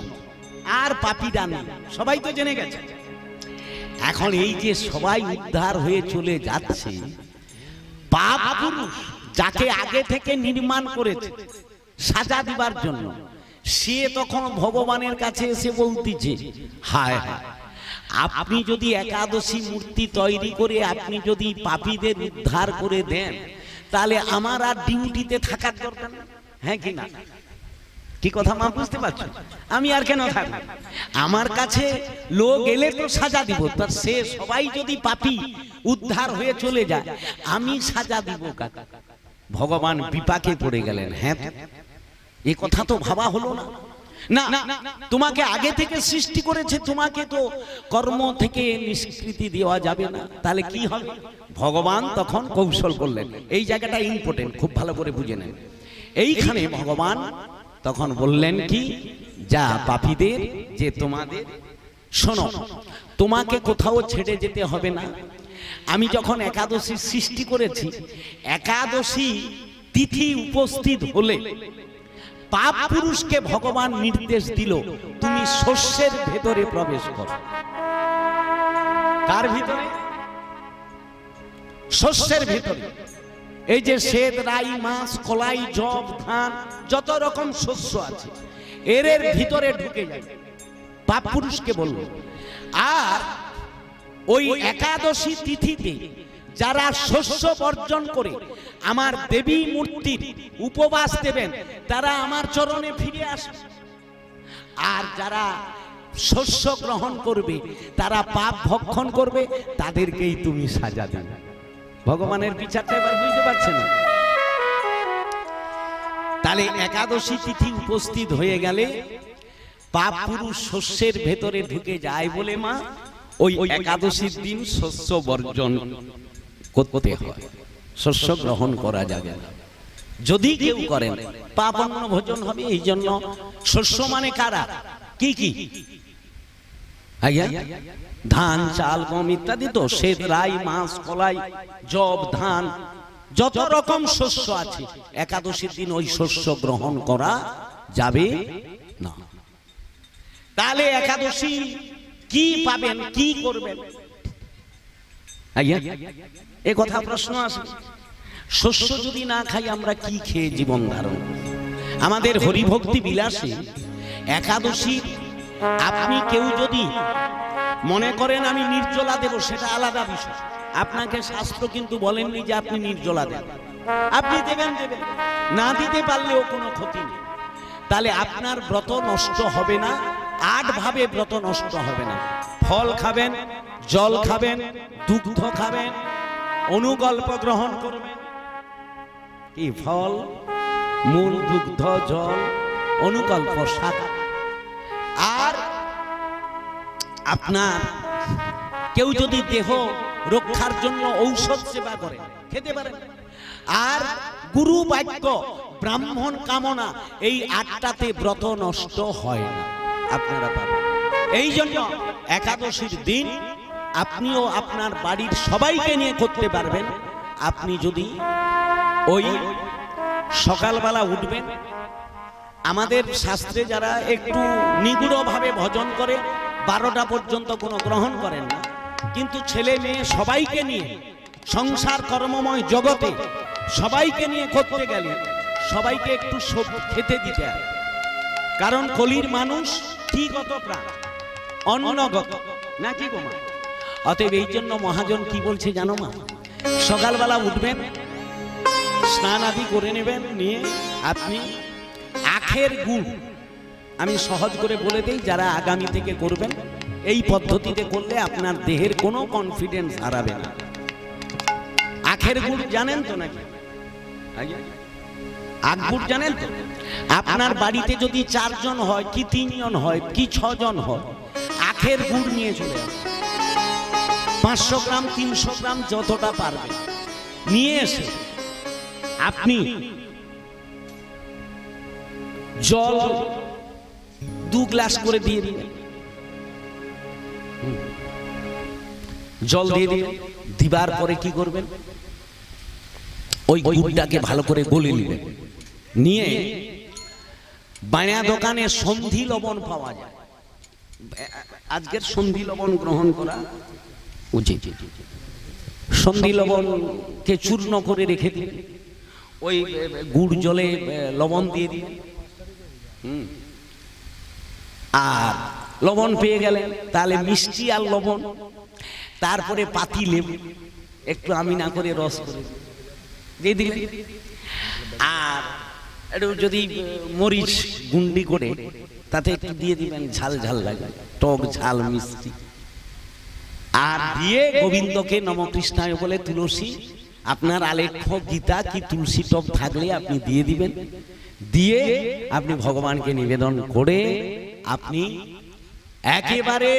আর পাপীরা নেই, সবাই তো জেনে গেছে। এখন এই যে সবাই উদ্ধার হয়ে চলে যাচ্ছে, পাপ পুরুষ যাকে আগে থেকে নির্মাণ করেছে সাজা দিবার জন্য, সে তখন ভগবানের কাছে এসে বলতেছে হায় হায় আপনি যদি একাদশী মূর্তি তৈরি করে আপনি যদি পাপীদের উদ্ধার করে দেন তাহলে আমার আর ডিউটিতে থাকার দরকার নেই। হ্যাঁ কি না? কি কথা মা বুঝতে পারছো? আমি আর কেন থাকবো? আমার কাছে লোক এলে তো সাজা দিব, তার সে সবাই যদি পাপী উদ্ধার হয়ে চলে যায় আমি সাজা দিব কাকে? ভগবান বিপাকে পড়ে গেলেন। হ্যাঁ এ কথা তো ভাবা হলো না। না তোমাকে আগে থেকে সৃষ্টি করেছে, তোমাকে তো কর্ম থেকে নিষ্কৃতি দেওয়া যাবে না, তাহলে কি হবে? ভগবান তখন কৌশল করলেন। এই জায়গাটা ইম্পর্টেন্ট, খুব ভালো করে বুঝে নেন। এইখানে ভগবান তখন বললেন কি, যা পাপীদের যে তোমাদের শোনো, তোমাকে কোথাও ছেড়ে যেতে হবে না। আমি যখন একাদশী সৃষ্টি করেছি, একাদশী তিথি উপস্থিত হলে পাপ পুরুষকে ভগবান নির্দেশ দিল তুমি শস্যের ভেতরে প্রবেশ করো। কার ভিতরে? শস্যের ভিতরে। এই যে শ্বেত, রাই, মাছ, কলাই, জব, ধান, যত রকম শস্য আছে এর ভিতরে ঢুকে যাবে, পাপ পুরুষকে বলল। আর ওই একাদশী তিথিতে যারা শস্য বর্জন করে আমার দেবী মূর্তির উপবাস দেবেন তারা আমার চরণে ফিরে আসবে, আর যারা শস্য গ্রহণ করবে তারা পাপ ভক্ষণ করবে, তাদেরকেই তুমি সাজা দেবে। ভগবানের বিচারটা এবার বুঝতে পারছেন? তাহলে একাদশী তিথি উপস্থিত হয়ে গেলে পাপ পুরুষ শস্যের ভেতরে ঢুকে যায় বলে মা ওই একাদশীর দিন শস্য বর্জন করতে হয়, শস্য গ্রহণ করা যাবে না। যদি কেউ করেন পাপান্ন ভোজন হবে। এই জন্য শস্য মানে কারা? কি কি? ধান, চাল, গম ইত্যাদি তো, শ্বেত, রাই, মাছ, কলাই, জব, ধান, যত রকম শস্য আছে একাদশীর দিন ওই শস্য গ্রহণ করা যাবে না। তাহলে একাদশী কি পাবেন, কি করবেন? এ কথা প্রশ্ন আসে। শস্য যদি না খাই আমরা কি খেয়ে জীবন ধারণ? আমাদের হরিভক্তি বিলাসে একাদশী আপনি কেউ যদি মনে করেন আমি নির্জলা দেব, সেটা আলাদা বিষয়। আপনাকে শাস্ত্র কিন্তু বলেননি যে আপনি নির্জলা দেন। আপনি দেবেন, না দিতে পারলেও কোনো ক্ষতি নেই। তাহলে আপনার ব্রত নষ্ট হবে না, 8 ভাবে ব্রত নষ্ট হবে না। ফল খাবেন, জল খাবেন, দুগ্ধ খাবেন, অনুকল্প গ্রহণ করবেন। কি ফল, মূল, দুগ্ধ, জল, অনুকল্প 7। আর আপনার কেউ যদি দেহ রক্ষার জন্য ঔষধ সেবা করে খেতে পারেন। আর গুরু বাক্য, ব্রাহ্মণ কামনা, এই 8টাতে ব্রত নষ্ট হয় না, আপনারা পাবেন। এই জন্য একাদশীর দিন আপনিও আপনার বাড়ির সবাইকে নিয়ে করতে পারবেন। আপনি যদি ওই সকালবেলা উঠবেন, আমাদের শাস্ত্রে যারা একটু নিগুড়ভাবে ভজন করে 12টা পর্যন্ত কোনো গ্রহণ করেন না, কিন্তু ছেলে মেয়ে সবাইকে নিয়ে সংসার কর্মময় জগতে সবাইকে নিয়ে করতে গেলে সবাইকে একটু খেতে দিতে হয়। কারণ কলির মানুষ কিগত প্রাণ, অন্নগত নাকি গো মা? অতএব এই জন্য মহাজন কি বলছে জানো মা? সকালবেলা উঠবেন, স্নান আদি করে নেবেন, নিয়ে আপনি আখের গুড়, আমি সহজ করে বলে দেই, যারা আগামী থেকে করবেন এই পদ্ধতিতে করলে আপনার দেহের কোনো কনফিডেন্স হারাবে না। আখের গুড় জানেন তো নাকি? আখ গুড় জানেন তো? আপনার বাড়িতে যদি 4 জন হয়, কি 3 জন হয়, কি 6 জন হয়, আখের গুড় নিয়ে চলে আসে। 500 গ্রাম 300 গ্রাম যতটা পারবে নিয়ে এসে আপনি জল 2 গ্লাস করে দিয়ে দিবেন। জল দিয়ে দিবেন, দিবার পরে কি করবেন? ওই গুড়টাকে ভালো করে গলে নেবেন, নিয়ে বায়া দোকানে সন্ধি লবণ পাওয়া যায়। আজকের সন্ধি লবণ গ্রহণ করা উচিত। সন্ধি লবণকে চূর্ণ করে রেখে দিন, ওই গুড় জলে লবণ দিয়ে দিন। আর লবণ পেয়ে গেলেন, তাহলে মিষ্টি আর লবণ, তারপরে পাতি লেবু একটু আমি না করে রস করে দিয়ে দিলেন। আর একটু যদি মরিচ গুন্ডি করে তাতে একটু দিয়ে দিবেন, ঝাল ঝাল লাগে, টক ঝাল মিষ্টি। আর দিয়ে গোবিন্দকে নমকৃষ্ণায় বলে তুলসী, আপনার আলেখ্য গীতা কি তুলসী টক থাকলে আপনি দিয়ে দিবেন। দিয়ে আপনি ভগবানকে নিবেদন করে আপনি একেবারে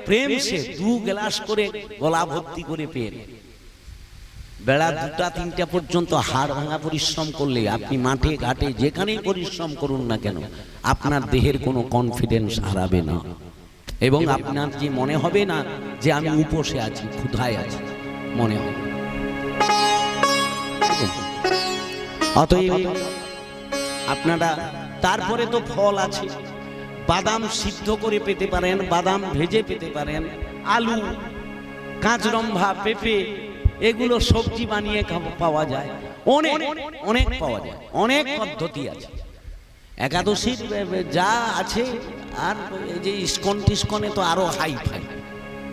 প্রেম সে 2 গ্লাস করে গলা ভর্তি করে পেয়ে বেলা 2টা 3টা পর্যন্ত হাড় ভাঙা পরিশ্রম করলে, আপনি মাঠে ঘাটে যেখানেই পরিশ্রম করুন না কেন, আপনার দেহের কোনো কনফিডেন্স হারাবে না। এবং আপনার যে মনে হবে না যে আমি উপসে আছি, ক্ষুধায় আছি, মনে হবে। অতএব আপনারা, তারপরে তো ফল আছে, বাদাম সিদ্ধ করে পেতে পারেন, বাদাম ভেজে পেতে পারেন, আলু, কাঁচরম্ভা, পেঁপে, এগুলো সবজি বানিয়ে পাওয়া যায়, অনেক অনেক পাওয়া যায়, অনেক পদ্ধতি আছে একাদশীর যা আছে। আর এই যে ইস্কন টিস্কনে তো আরো হাই ফাই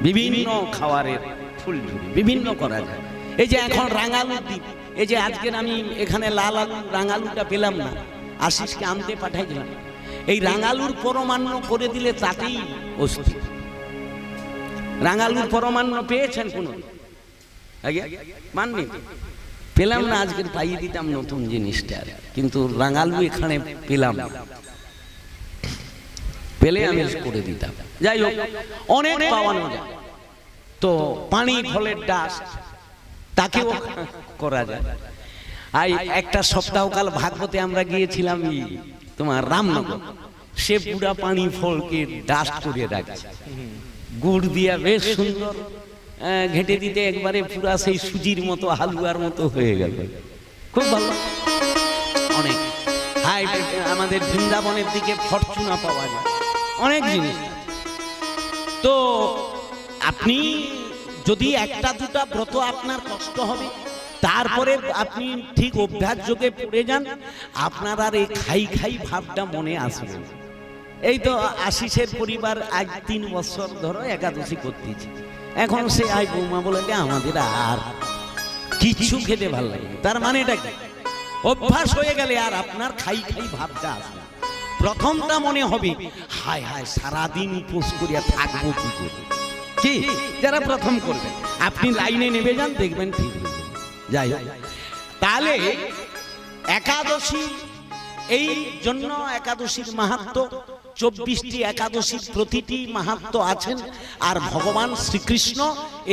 বিভিন্ন খাবারের ফুলঝুরি বিভিন্ন করা যায়। এই যে এখন রাঙালুর দ্বীপ, এই যে আজকের আমি এখানে লাল আলু রাঙালুটা পেলাম না, আশিসকে আনতে পাঠাইছিলাম। এই রাঙালুর পরমান্ন করে দিলে তাতেই অস্থির। রাঙালুর পরমান্ন পেয়েছেন কোন? মাননি, পেলাম না, আজকের পাইয়ে দিতাম নতুন জিনিসটা, কিন্তু রাঙালু এখানে পেলাম না, পেলে আমি করে দিতাম। যাই হোক, অনেক পাওয়ানো যায়। তো পানি ফলের ডাস, তাকেও করা যায়। আর একটা সপ্তাহকাল ভাগবতে আমরা গিয়েছিলাম তোমার রামনগর, সে পুরা পানি ফলকে ডাস্ট করে রাখছে, গুড় দিয়া বেশ সুন্দর ঘেটে দিতে একবারে পুরা সেই সুজির মতো হালুয়ার মতো হয়ে গেল, খুব ভালো। অনেক হাই আমাদের বৃন্দাবনের দিকে ফরচুনা পাওয়া যায়, অনেক জিনিস। তো আপনি যদি একটা দুটা ব্রত আপনার কষ্ট হবে, তারপরে আপনি ঠিক অভ্যাস যোগে পড়ে যান, আপনার আর এই খাই খাই ভাবটা মনে আসবে। এই তো আশিসের পরিবার আজ 3 বছর ধরো একাদশী করতেছি, এখন সে আই বৌমা বলে আমাদের আর কিছু খেতে ভালো লাগে। তার মানে এটা কি? অভ্যাস হয়ে গেলে আর আপনার খাই খাই ভাবটা আসবে। প্রথমটা মনে হবে হায় হায় সারাদিন উপোস করিয়া থাকবো কি করে, কি যারা প্রথম করবেন আপনি লাইনে নেমে যান, দেখবেন ঠিক হয়ে যাবে। যাই হোক, তাহলে একাদশী, এই জন্য একাদশীর মাহাত্ম্য 24টি একাদশীর প্রতিটি মাহাত্ম্য আছেন, আর ভগবান শ্রীকৃষ্ণ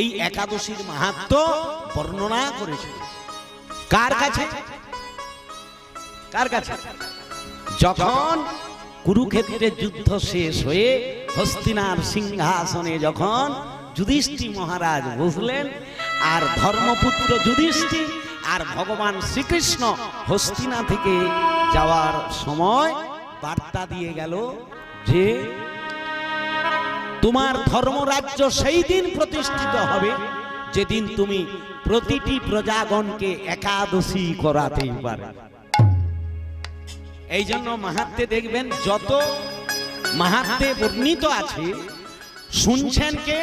এই একাদশীর মাহাত্ম্য বর্ণনা করেছেন। কার কাছে? কার কাছে? যখন কুরুক্ষেত্রের যুদ্ধ শেষ হয়ে হস্তিনার সিংহাসনে যখন যুধিষ্ঠির মহারাজ বসলেন, আর ধর্মপুত্র যুধিষ্ঠির আর ভগবান শ্রীকৃষ্ণ হস্তিনা থেকে যাওয়ার সময় বার্তা দিয়ে গেল যে তোমার ধর্মরাজ্য সেই দিন প্রতিষ্ঠিত হবে যেদিন তুমি প্রতিটি প্রজাগণকে একাদশী করাতেই পারে। এই জন্য মাহাত্ম্যে দেখবেন যত মাহাত্ম্যে বর্ণিত আছে, শুনছেন কে?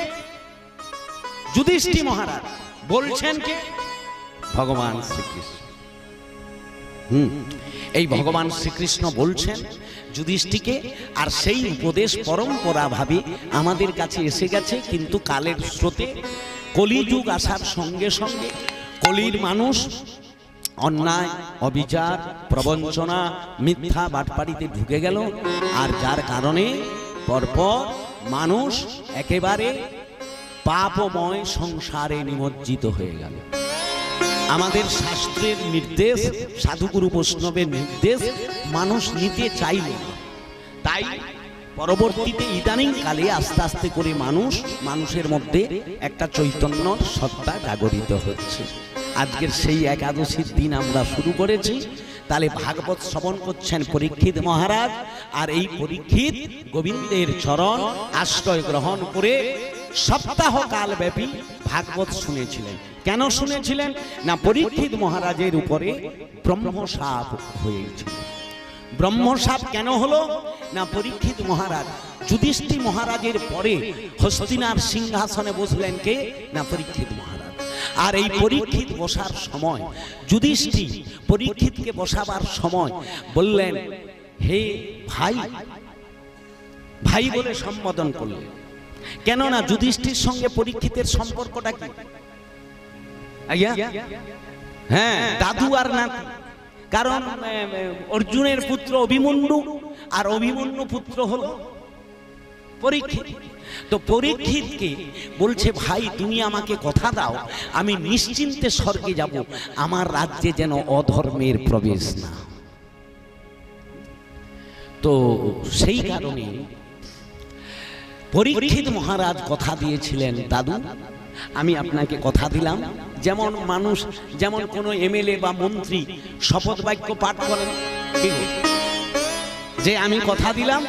যুধিষ্ঠির মহারাজ, বলছেন কে? ভগবান শ্রীকৃষ্ণ। এই ভগবান শ্রীকৃষ্ণ বলছেন যুধিষ্ঠিরকে, আর সেই উপদেশ পরম্পরা ভাবে আমাদের কাছে এসে গেছে। কিন্তু কালের স্রোতে কলিযুগ আসার সঙ্গে সঙ্গে কলির মানুষ অন্যায়, অবিচার, প্রবঞ্চনা, মিথ্যা বাটপাড়িতে ঢুকে গেল, আর যার কারণে পরপর মানুষ একেবারে পাপময় সংসারে নিমজ্জিত হয়ে গেল। আমাদের শাস্ত্রের নির্দেশ, সাধুগুরু বৈষ্ণবের নির্দেশ মানুষ নিতে চাইল না। তাই পরবর্তীতে ইদানিং কালে আস্তে আস্তে করে মানুষের মধ্যে একটা চৈতন্যর সত্তা জাগরিত হচ্ছে। আজকের সেই একাদশীর দিন আমরা শুরু করেছি। তাহলে ভাগবত শ্রবণ করছেন পরীক্ষিত মহারাজ, আর এই পরীক্ষিত গোবিন্দের চরণ আশ্রয় গ্রহণ করে সপ্তাহ কাল ব্যাপী ভাগবত শুনেছিলেন। কেন শুনেছিলেন? না, পরীক্ষিত মহারাজের উপরে ব্রহ্মশাপ হয়েছিল। ব্রহ্মশাপ কেন হলো? না, পরীক্ষিত মহারাজ যুধিষ্ঠির মহারাজের পরে হস্তিনার সিংহাসনে বসলেন কে? না, পরীক্ষিত মহারাজ। আর এই পরীক্ষিত বসার সময় যুধিষ্ঠির পরীক্ষিতকে বসাবার সময় বললেন, হে ভাই, ভাই বলে সম্বোধন করলেন। কেননা যুধিষ্ঠির সঙ্গে পরীক্ষিতের সম্পর্কটা কি? হ্যাঁ, দাদু আর নাতি। কারণ অর্জুনের পুত্র অভিমন্যু, আর অভিমন্যু পুত্র হলো পরীক্ষিত। তো পরীক্ষিতকে বলছে, ভাই তুমি আমাকে কথা দাও, আমি নিশ্চিন্তে স্বর্গে যাব, আমার রাজ্যে যেন অধর্মের প্রবেশ না। তো সেই কারণে পরীক্ষিত মহারাজ কথা দিয়েছিলেন, দাদু আমি আপনাকে কথা দিলাম। যেমন মানুষ, যেমন কোন এমএলএ বা মন্ত্রী শপথ বাক্য পাঠ করেন যে আমি কথা দিলাম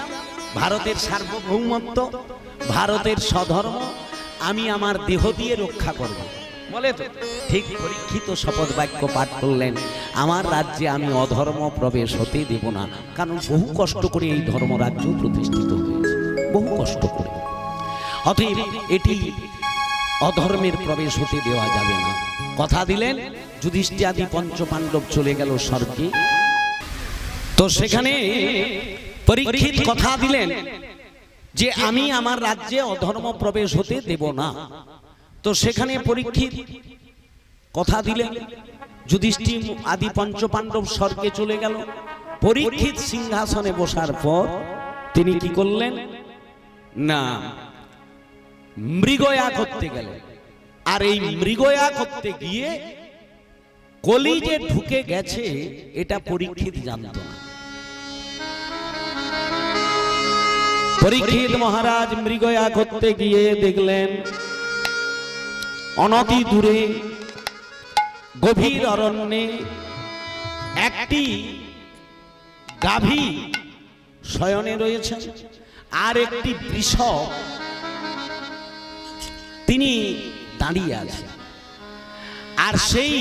ভারতের সার্বভৌমত্ব, ভারতের স্বধর্ম আমি আমার দেহ দিয়ে রক্ষা করব, বলে তো। ঠিক পরীক্ষিত শপথ বাক্য পাঠ করলেন, আমার রাজ্যে আমি অধর্ম প্রবেশ হতে দেব না। কারণ বহু কষ্ট করে এই ধর্মরাজ্য প্রতিষ্ঠিত হয়েছে, বহু কষ্ট করে। অতএব এটি অধর্মের প্রবেশ হতে দেওয়া যাবে না। কথা দিলেন। যুধিষ্ঠির আদি পঞ্চপাণ্ডব চলে গেল স্বর্গে। তো সেখানে পরীক্ষিত কথা দিলেন যে আমি আমার রাজ্যে অধর্ম প্রবেশ হতে দেব না। তো সেখানে পরীক্ষিত কথা দিলেন, যুধিষ্ঠির আদি পঞ্চপাণ্ডব স্বর্গে চলে গেল। পরীক্ষিত সিংহাসনে বসার পর তিনি কি করলেন? না, মৃগয়া করতে গেলেন। আর এই মৃগয়া করতে গিয়ে কলি যে ঢুকে গেছে এটা পরীক্ষিত জানত না। পরীক্ষিত মহারাজ মৃগয়া করতে গিয়ে দেখলেন অনতি দূরে গভীর অরণ্যে একটি গাভী শয়নে রয়েছে, আর একটি বৃষ তিনি দাঁড়িয়ে আছেন। আর সেই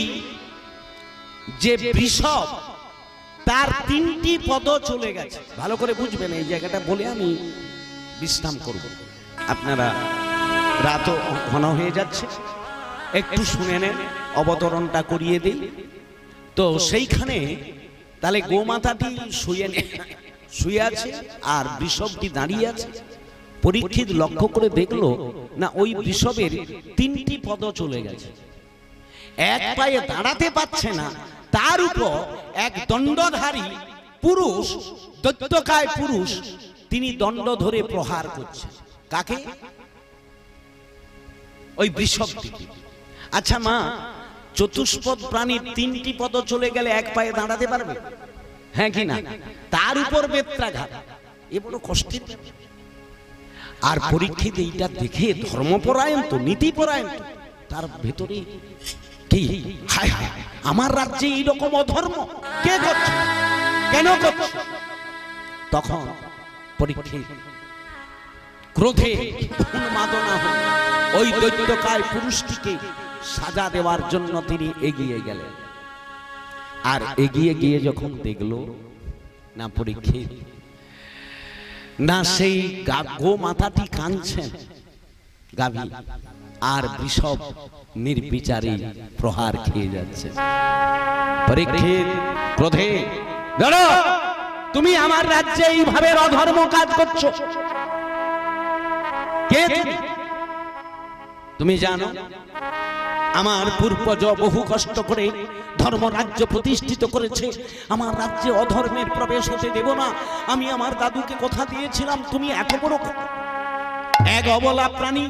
যে বৃষভ তার 3টি পদ চলে গেছে। ভালো করে বুঝবেন, এই জায়গাটা বলে আমি বিশ্রাম করব। আপনারা রাতও ঘন হয়ে যাচ্ছে, একটু শুনে নেন, অবতরণটা করিয়ে দিই। তো সেইখানে তাহলে গোমাতাটি শুয়ে আছে আর বৃষভটি দাঁড়িয়ে আছে। পরীক্ষিত লক্ষ্য করে দেখলো না, ওই বৃষভের 3টি পদ চলে গেছে, এক পায়ে দাঁড়াতে পারছে না। তার উপর এক দণ্ডধারী পুরুষ, দৈত্যকায় পুরুষ, তিনি দণ্ড ধরে প্রহার করছে। কাকে? ওই বৃষভটিকে। আচ্ছা মা, চতুষ্পদ প্রাণীর 3টি পদ চলে গেলে এক পায়ে দাঁড়াতে পারবে? হ্যাঁ কি না? তার উপর বেত্রাঘাত, এ বড় কষ্টের। আর পরীক্ষিত এইটা দেখে ধর্মপরায়ণ তো, নীতিপরায়ণ তো, তার ভেতরে কি হায় হায়, আমার রাজ্যে এইরকম অধর্ম কে করছে, কেন করছে? তখন পরীক্ষিত ক্রোধে উন্মাদনা হল ওই দৈত্যকায় পুরুষটিকে সাজা দেওয়ার জন্য তিনি এগিয়ে গেলেন। আর এগিয়ে গিয়ে যখন দেখলো না পরীক্ষিত, না সেই গোমাতাটি কাঁদছেন গাভী, আর বৃষভ নির্বিচারে প্রহার খেয়ে যাচ্ছে। পরীক্ষিত ক্রোধে, দাঁড়া, তুমি আমার রাজ্যে এইভাবে অধর্ম কাজ করছো, কে তুমি? তুমি জানো আমার পূর্বজ বহু কষ্ট করে ধর্ম রাজ্য প্রতিষ্ঠিত করেছে, আমার রাজ্যে অধর্মের প্রবেশ হতে দেব না। আমি আমার দাদুকে কথা দিয়েছিলাম। তুমি এত বড় এক অবলা প্রাণী,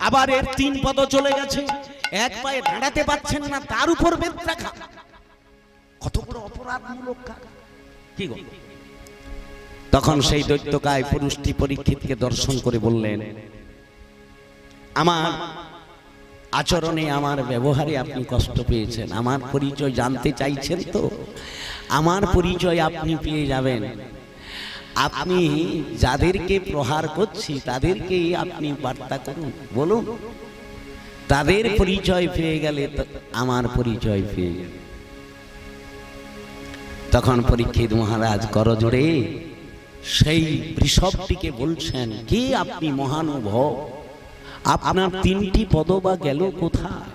আবার এর 3 পদ চলে গেছে, এক পায়ে দাঁড়াতে পারছেন না, তার উপর বেত্রাঘাত, কত বড় অপরাধমূলক কাজ, কি গো? তখন সেই দৈত্যকায় পুরুষটি পরীক্ষিতকে দর্শন করে বললেন, আমার আচরণে, আমার ব্যবহারে আপনি কষ্ট পেয়েছেন, আমার পরিচয় জানতে চাইছেন তো? আমার পরিচয় আপনি পেয়ে যাবেন। আপনি যাদেরকে প্রহার করছি তাদেরকেই আপনি বার্তা করুন, বলুন। তাদের পরিচয় পেয়ে গেলে আমার পরিচয় পেয়ে গেল। তখন পরীক্ষিত মহারাজ করজোড়ে সেই বৃষভটিকে বলছেন, কে আপনি মহানুভব? আপনার 3টি পদ বা গেল কোথায়?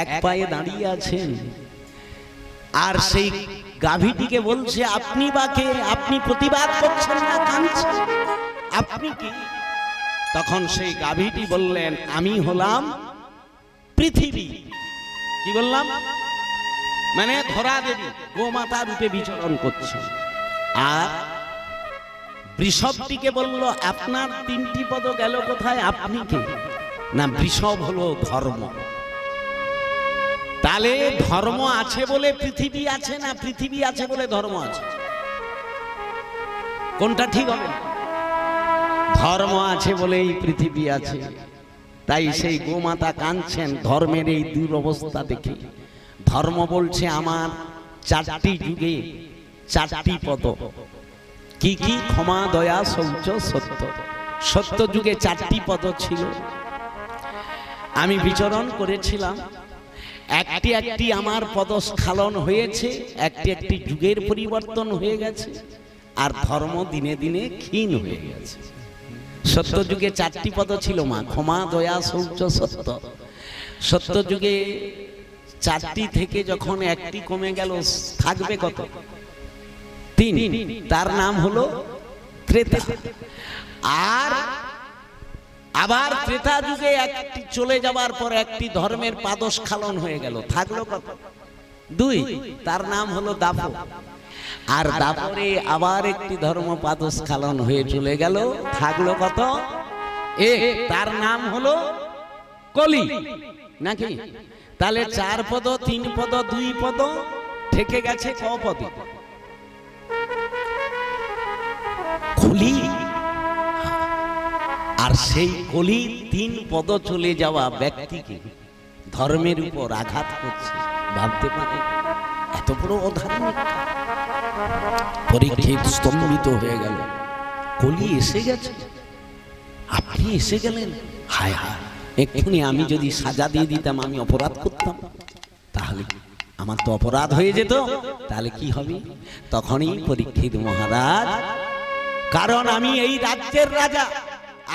এক পায়ে দাঁড়িয়ে আছেন। আর সেই গাভীটিকে বলছে, আপনি বা কে? আপনি প্রতিবাদ করছেন না, কাঁদছেন, আপনি কি? তখন সেই গাভীটি বললেন, আমি হলাম পৃথিবী। কি বললাম? মানে ধরা দেবী, গোমাতা রূপে বিচরণ করছে। আর বৃষভটিকে বলল, আপনার 3টি পদ গেল কোথায়? আপনি কে? না, বৃষভ হলো ধর্ম। তাহলে ধর্ম আছে বলে পৃথিবী আছে, না পৃথিবী আছে বলে ধর্ম আছে? কোনটা ঠিক হবে? ধর্ম আছে বলেই পৃথিবী আছে। তাই সেই গোমাতা কাঁদছেন ধর্মের এই দুরবস্থা দেখে। ধর্ম বলছে আমার 4টি যুগে 4টি পদ। কি কি? ক্ষমা, দয়া, শৌচ, সত্য। সত্য যুগে 4টি পদ ছিল, আমি বিচরণ করেছিলাম। একটি একটি আমার পদস্খলন হয়েছে, একটি একটি যুগের পরিবর্তন হয়ে গেছে, আর ধর্ম দিনে দিনে ক্ষীণ হয়ে গেছে। সত্য যুগে 4টি পদ ছিল মা, ক্ষমা, দয়া, শৌচ, সত্য। সত্য যুগে 4টি থেকে যখন একটি কমে গেল, থাকবে কত? 3। তার নাম হলো ত্রেতা। আর আবার ত্রেতা যুগে একটি চলে যাওয়ার পর একটি ধর্মের পাদস্খলন হয়ে গেল, থাকলো কত? 2। তার নাম হলো দাপর। আর দাপরে আবার একটি ধর্ম পাদস্খলন হয়ে চলে গেল, থাকলো কত? 1। তার নাম হলো কলি, নাকি? তাহলে 4 পদ, 3 পদ, 2 পদ, থেকে গেছে ক পদে? কলি। আর সেই কলি 3 পদ চলে যাওয়া ব্যক্তিকে ধর্মের উপর আঘাত করছে, ভাবতে পারে এত বড় অধার্মিক। পরীক্ষিত স্তম্ভিত হয়ে গেল, কলি এসে গেছে, আপনি এসে গেলেন, হায় হায়, এক্ষুনি আমি যদি সাজা দিয়ে দিতাম আমি অপরাধ করতাম, তাহলে আমার তো অপরাধ হয়ে যেত, তাহলে কি হবে? তখনই পরীক্ষিত মহারাজ, কারণ আমি এই রাজ্যের রাজা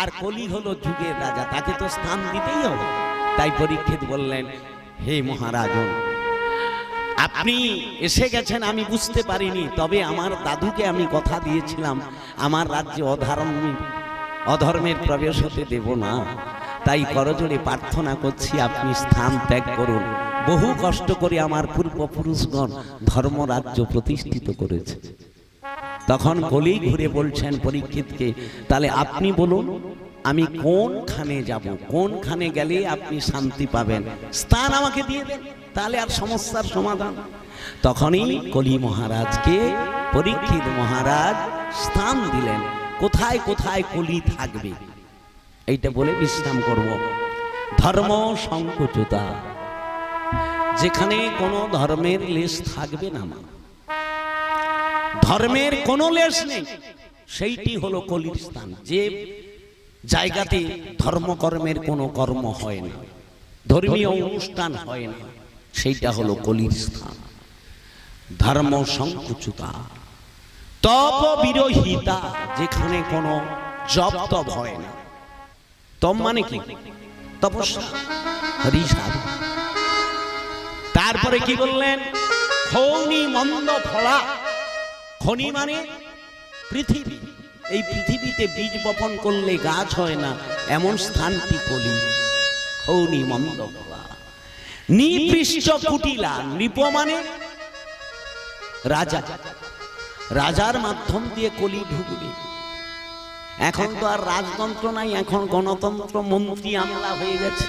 আর কলি হলো যুগের রাজা, তাকে তো স্থান দিতেই হবে। তাই পরীক্ষিত বললেন, হে মহারাজ, আপনি এসে গেছেন আমি বুঝতে পারিনি, তবে আমার দাদুকে আমি কথা দিয়েছিলাম আমার রাজ্যে অধর্মের প্রবেশ হতে দেব না। তাই করজোড়ে প্রার্থনা করছি আপনি স্থান ত্যাগ করুন। বহু কষ্ট করে আমার পূর্বপুরুষগণ ধর্মরাজ্য প্রতিষ্ঠিত করেছে। তখন কলি ঘুরে বলছেন পরীক্ষিতকে, তাহলে আপনি বলুন আমি কোনখানে যাব, কোনখানে গেলে আপনি শান্তি পাবেন, স্থান আমাকে দিয়ে দেন, তাহলে আর সমস্যার সমাধান। তখনই কলি মহারাজকে পরীক্ষিত মহারাজ স্থান দিলেন, কোথায় কোথায় কলি থাকবে এইটা বলে বিশ্রাম করব। ধর্ম সংকুচতা, যেখানে কোনো ধর্মের লেশ থাকবে না, ধর্মের কোনো লেশ নেই, সেইটি হলো কলির স্থান। যে জায়গাতে ধর্মকর্মের কোনো কর্ম হয় না, ধর্মীয় অনুষ্ঠান হয় না, সেইটা হলো কলির স্থান। ধর্ম সংকুচতা, তপ বিরহিতা, যেখানে কোনো জপ তপ হয় না। তপ মানে কি? তপস্যা, হরিসাধন। তারপরে কি বললেন? খনি মন্দ ফলা, খনি মানে পৃথিবী, এই পৃথিবীতে বীজ বপন করলে গাছ হয় না, এমন স্থানটি কলি। খনি মন্দ ফলা, নিপৃষ্ট কুটিলা, নৃপ মানে রাজা, রাজার মাধ্যম দিয়ে কলি ঢুকবে। এখন তো আর রাজতন্ত্র নাই, এখন গণতন্ত্র, মন্ত্রী আমলা হয়ে গেছে,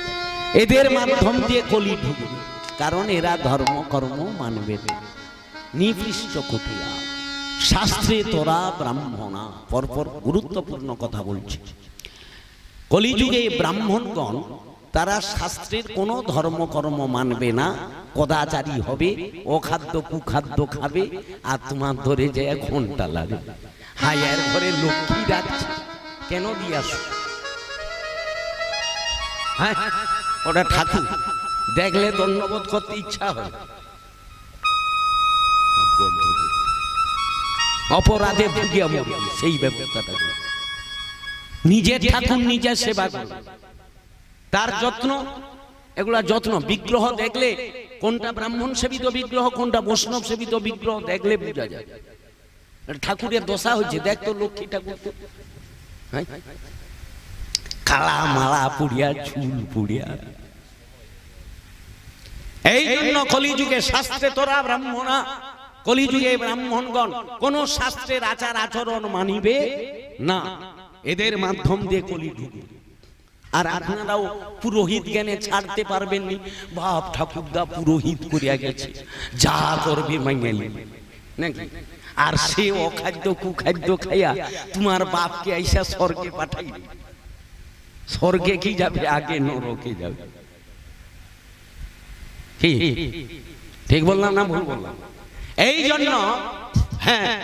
এদের মাধ্যম দিয়ে কলি ঢুকবে, কারণ এরা ধর্ম কর্ম মানবে। নিপৃষ্ট কুটিলা, শাস্ত্রে তোরা ব্রাহ্মণা, পরপর গুরুত্বপূর্ণ কথা বলছে। কলিযুগে ব্রাহ্মণগণ তারা শাস্ত্রের কোনো ধর্মকর্ম মানবে না, কদাচারী হবে, অখাদ্য কুখাদ্য খাবে, আর তোমার ধরে যায় ঘন্টা লাগে। হাই এর ঘরে লক্ষ্মী যাচ্ছে, কেন দিয়ে আসো? হ্যাঁ, ওটা ঠাকুর, দেখলে ধন্যবাদ করতে ইচ্ছা হয়। অপরাধে ভুগিয়া মরি, সেই ব্যবস্থাটা নিজের ঠাকুর নিজের সেবা করে, তার যত্ন, এগুলা যত্ন। বিগ্রহ দেখলে কোনটা ব্রাহ্মণ সেবিত বিগ্রহ, কোনটা বৈষ্ণব সেবিত বিগ্রহ দেখলে বোঝা যায়। ঠাকুরের দশা হয়েছে, দেখ তো লক্ষ্মী ঠাকুর কালা মালা পুড়িয়া, চুল পুড়িয়া। এই জন্য কলিযুগে শাস্ত্রে তোরা ব্রাহ্মণা, কলিযুগে ব্রাহ্মণগণ কোন শাস্ত্রের আচার আচরণ মানিবে না, এদের মাধ্যম দিয়ে কলি ঢুকবে। আর আপনারাও পুরোহিত জ্ঞানে ছাড়তে পারবেননি, বাপ ঠাকুরদা পুরোহিত করিয়া গেছে, যা করবে মাইনালি নাকি। আর সে অখাদ্য কুখাদ্য খাইয়া তোমার বাপকে আইসা স্বর্গে পাঠাইবে। স্বর্গে কি যাবে? আগে নরকে যাবে। ঠিক বললাম না ভুল বললাম? এই জন্য হ্যাঁ,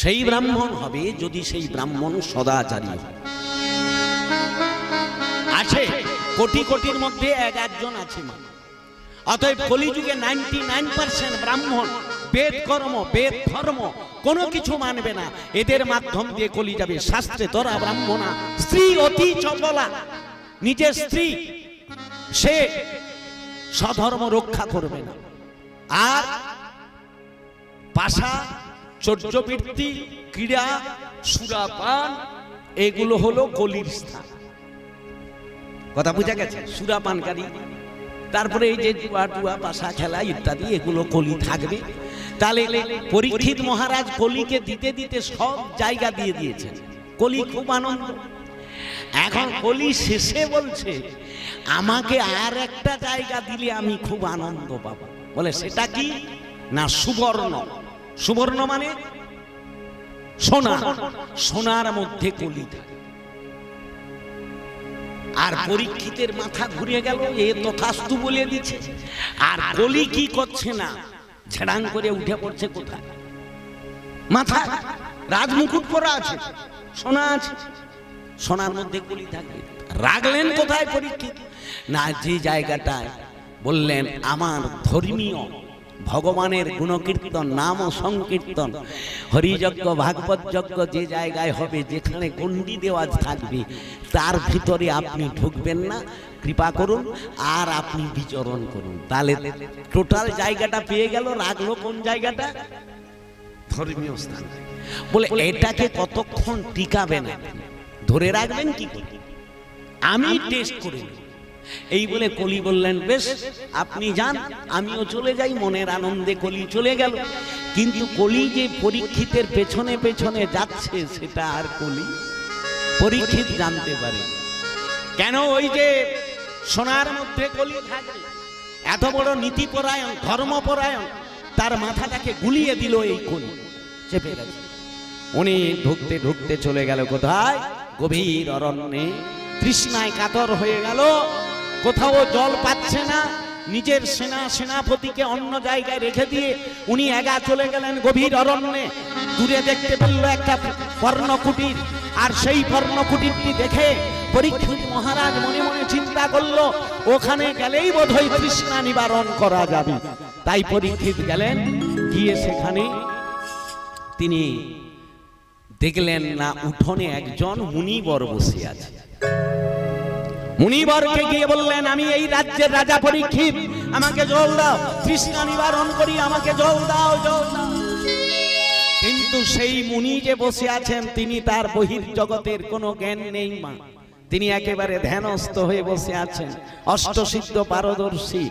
সেই ব্রাহ্মণ হবে যদি সেই ব্রাহ্মণ সদাচারী আছে। কোটি কোটির মধ্যে একজন আছে মানুষ। অতএব কলিযুগে 99% ব্রাহ্মণ বেদ কর্ম, বেদ ধর্ম কোনো কিছু মানবে না, এদের মাধ্যম দিয়ে কলি যাবে। শাস্ত্রে তোরা ব্রাহ্মণা, স্ত্রী অতি চপলা, নিজের স্ত্রী সে স্বধর্ম রক্ষা করবে না। আর পাশা, চর্যবৃত্তি, ক্রীড়া, সুরাপান, এগুলো হলো কলির স্থান। কথা বুঝা গেছে? সুরাপানকারী, তারপরে এই যে জুয়া টুয়া, পাশা খেলা ইত্যাদি, এগুলো কলি থাকবে। তাহলে পরীক্ষিত মহারাজ কলিকে দিতে দিতে সব জায়গা দিয়ে দিয়েছেন। কলি খুব আনন্দ। এখন কলি শেষে বলছে আমাকে আর একটা জায়গা দিলে আমি খুব আনন্দ পাবো। বলে সেটা কি না? সুবর্ণ। সুবর্ণ মানে সোনা, সোনার মধ্যে কলি থাকে। আর পরীক্ষিতের মাথা ঘুরে গেল, এ তথাস্তু বলে দিচ্ছে। আর কলি কি করছে না, ছেড়াং করে উঠে পড়ছে কোথায়? মাথা রাজমুকুট পরা আছে, সোনা আছে, সোনার মধ্যে কলি থাকবে। রাখলেন কোথায় পরীক্ষিত? না, যে জায়গাটায় বললেন আমার ধর্মীয় ভগবানের গুণকীর্তন, নাম ও সংকীর্তন, হরিযজ্ঞ, ভাগবত যজ্ঞ যে জায়গায় হবে, যেখানে গণ্ডি দেওয়া থাকবে, তার ভিতরে আপনি ঢুকবেন না, কৃপা করুন আর আপনি বিচরণ করুন। তাহলে টোটাল জায়গাটা পেয়ে গেল। রাখলো কোন জায়গাটা? ধর্মীয় স্থান। বলে এটাকে কতক্ষণ টিকাবেন, ধরে রাখবেন কি করে? আমি টেস্ট করে এই বলে কলি বললেন, বেশ আপনি যান, আমিও চলে যাই। মনের আনন্দে কলি চলে গেল। কিন্তু কলি যে পরীক্ষিতের পেছনে পেছনে যাচ্ছে, সেটা আর কলি পরীক্ষিত জানতে পারে কেন? ওই যে সোনার মধ্যে কলি থাকে, এত বড় নীতিপরায়ণ, ধর্মপরায়ণ, তার মাথাটাকে গুলিয়ে দিল এই কলি, চেপে গেছে। উনি ঢুকতে ঢুকতে চলে গেল কোথায়? গভীর অরণ্যে। তৃষ্ণায় কাতর হয়ে গেল, কোথাও জল পাচ্ছে না। নিজের সেনাপতিকে অন্য জায়গায় রেখে দিয়ে উনি একা চলে গেলেন গভীর অরণ্যে। দূরে দেখতে পেল একটা পর্ণকুটির, আর সেই পর্ণকুটিরটি দেখে পরীক্ষিত মহারাজ মনে মনে চিন্তা করলো, ওখানে গেলেই বোধহয় তৃষ্ণা নিবারণ করা যাবে। তাই পরীক্ষিত গেলেন, গিয়ে সেখানে তিনি দেখলেন না উঠোনে একজন মুনিবর বসে আছে। মুনিবরকে গিয়ে বললেন, আমি এই রাজ্যের রাজা পরীক্ষিত, আমাকে জল দাও, তৃষ্ণা নিবারণ করি, আমাকে জল দাও, জল দাও। কিন্তু সেই মুনি যে বসে আছেন, তিনি তার বহির্জগতের কোনো জ্ঞান নেই মা। তিনি একেবারে ধ্যানস্থ হয়ে বসে আছেন, অষ্টসিদ্ধ পারদর্শী।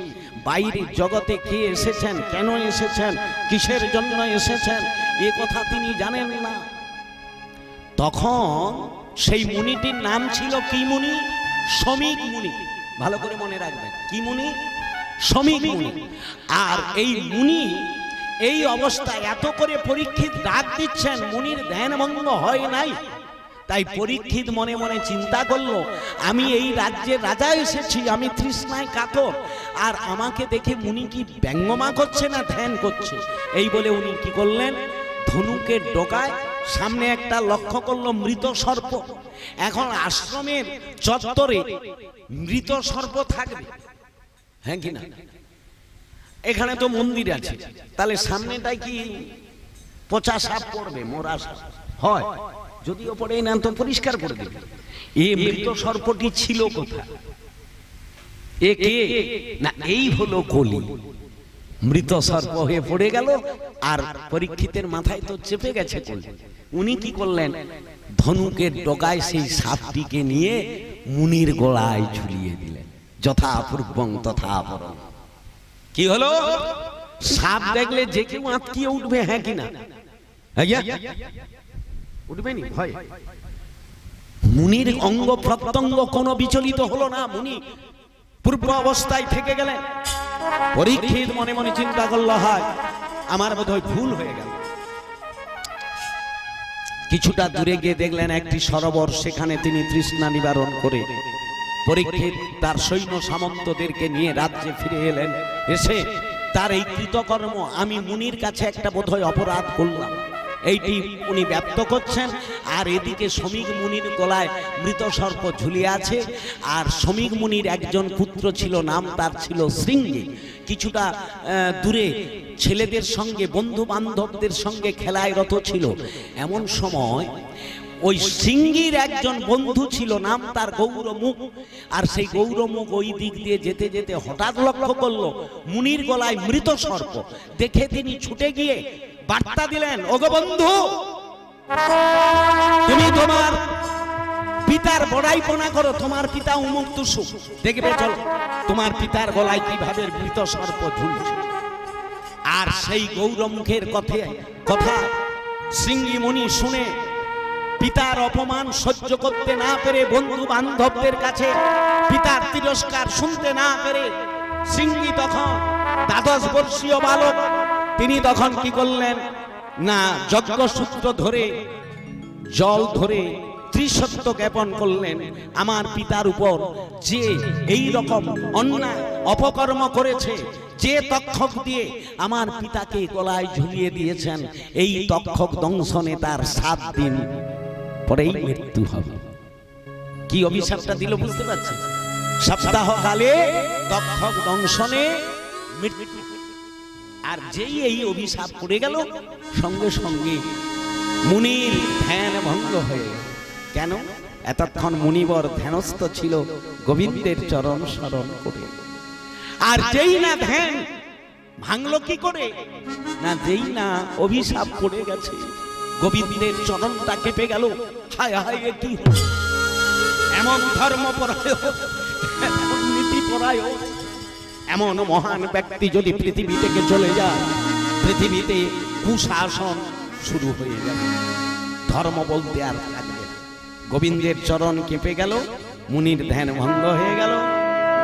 বাইরের জগতে কে এসেছেন, কেন এসেছেন, কিসের জন্য এসেছেন, এ কথা তিনি জানেন না। তখন সেই মুনিটির নাম ছিল কি মুনি? শমিক মুনি। ভালো করে মনে রাখবেন, কি মুনি? শমিক মুনি। আর এই মুনি এই অবস্থায় এত করে পরীক্ষিত ডাক দিচ্ছেন, মুনির ধ্যান ভঙ্গ হয় নাই। তাই পরীক্ষিত মনে মনে চিন্তা করলো, আমি এই রাজ্যের রাজা এসেছি, আমি তৃষ্ণায় কাতর, আর আমাকে দেখে মুনি কি ব্যঙ্গমা করছে না ধ্যান করছে? এই বলে উনি কি করলেন, ধনুকের ডগায় সামনে একটা লক্ষ্য করলো মৃত সর্প। এখন আশ্রমের চত্বরে মৃত সর্প থাকবে, হ্যাঁ কিনা? এখানে তো মন্দির আছে, তাহলে সামনেটাই কি পচা সাপ পড়বে, মরা সাপ হয়, যদিও পড়ে না তো পরিষ্কার করে দেবে। এই মৃত সর্পটি ছিল কোথায়? এ কে? না, এই হলো কলি। মৃত সর্প হয়ে পড়ে গেল, আর পরীক্ষিতের মাথায় তো চেপে গেছে কলি। উনি কি করলেন, ধনুকের ডগায় সেই সাপটিকে নিয়ে মুনির গলায় ঝুলিয়ে দিলেন। যথা পূর্বং তথা পরং। কি হলো? সাপ দেখলে যে কেউ আটকিয়ে উঠবে, হ্যাঁ কিনা? উঠবে নি ভয়। মুনির অঙ্গ প্রত্যঙ্গ কোনো বিচলিত হলো না, মুনি পূর্ব অবস্থায় থেকে গেলেন। পরীক্ষিত মনে মনে চিন্তা করলো, হয় আমার বোধহয় ভুল হয়ে গেল। কিছুটা দূরে গিয়ে দেখলেন একটি সরোবর, সেখানে তিনি তৃষ্ণা নিবারণ করে পরীক্ষিত তার সৈন্য সামন্তদেরকে নিয়ে রাজ্যে ফিরে এলেন। এসে তার এই কৃতকর্ম, আমি মুনির কাছে একটা বোধহয় অপরাধ করলাম, এইটি উনি ব্যক্ত করছেন। আর এদিকে শমিক মুনির গলায় মৃত সর্প ঝুলিয়ে আছে। আর শমিক মুনির একজন পুত্র ছিল, নাম তার ছিল শৃঙ্গী। কিছুটা দূরে ছেলেদের সঙ্গে, বন্ধু বান্ধবদের সঙ্গে খেলায় রত ছিল। এমন সময় ওই শৃঙ্গীর একজন বন্ধু ছিল, নাম তার গৌরমুখ। আর সেই গৌরমুখ ওই দিক দিয়ে যেতে যেতে হঠাৎ লক্ষ্য করলো মুনির গলায় মৃত সর্প। দেখে তিনি ছুটে গিয়ে বার্তা দিলেন, ওগো বন্ধু, তুমি তোমার পিতার বড়াইপনা করো, তোমার পিতা উমুক তুসুক, দেখবে চলো তোমার পিতার গলায় কিভাবে মৃত সর্প ঝুলছে। আর সেই গৌরমুখের কথা শৃঙ্গী মুনি শুনে পিতার অপমান সহ্য করতে না পেরে, বন্ধু বান্ধবদের কাছে পিতার তিরস্কার শুনতে না পেরে, শৃঙ্গী তখন 12 বর্ষীয় বালক, তিনি তখন কি করলেন না, যজ্ঞসূত্র ধরে জল ধরে ত্রিসত্য জ্ঞাপন করলেন, আমার পিতার উপর যে এই রকম অন্যায় অপকর্ম করেছে, যে তক্ষক দিয়ে আমার পিতাকে গলায় ঝুলিয়ে দিয়েছেন, এই তক্ষক দংশনে তার 7 দিন পরেই মৃত্যু হবে। কি অভিশাপটা দিল বুঝতে পারছেন? সপ্তাহকালে তক্ষক দংশনে মৃত্যু। আর যেই এই অভিশাপ পড়ে গেল, সঙ্গে সঙ্গে মুনির ধ্যান ভঙ্গ হয়ে গেল। কেন? এতক্ষণ মুনিবর ধ্যানস্থ ছিল গোবিন্দের চরণ স্মরণ করে। আর যেই না ধ্যান ভাঙলো কি করে না, যেই না অভিশাপ পড়ে গেছে, গোবিন্দের চরণটা কেঁপে গেল। হায় হায়, কি এমন ধর্মপরায়ণ, এমন নীতিপরায়ণ, এমন মহান ব্যক্তি যদি পৃথিবী থেকে চলে যায়, পৃথিবীতে কুশাসন শুরু হয়ে যাবে, ধর্ম বলতে আর থাকবে। গোবিন্দের চরণ কেঁপে গেল, মুনির ধ্যান ভঙ্গ হয়ে গেল।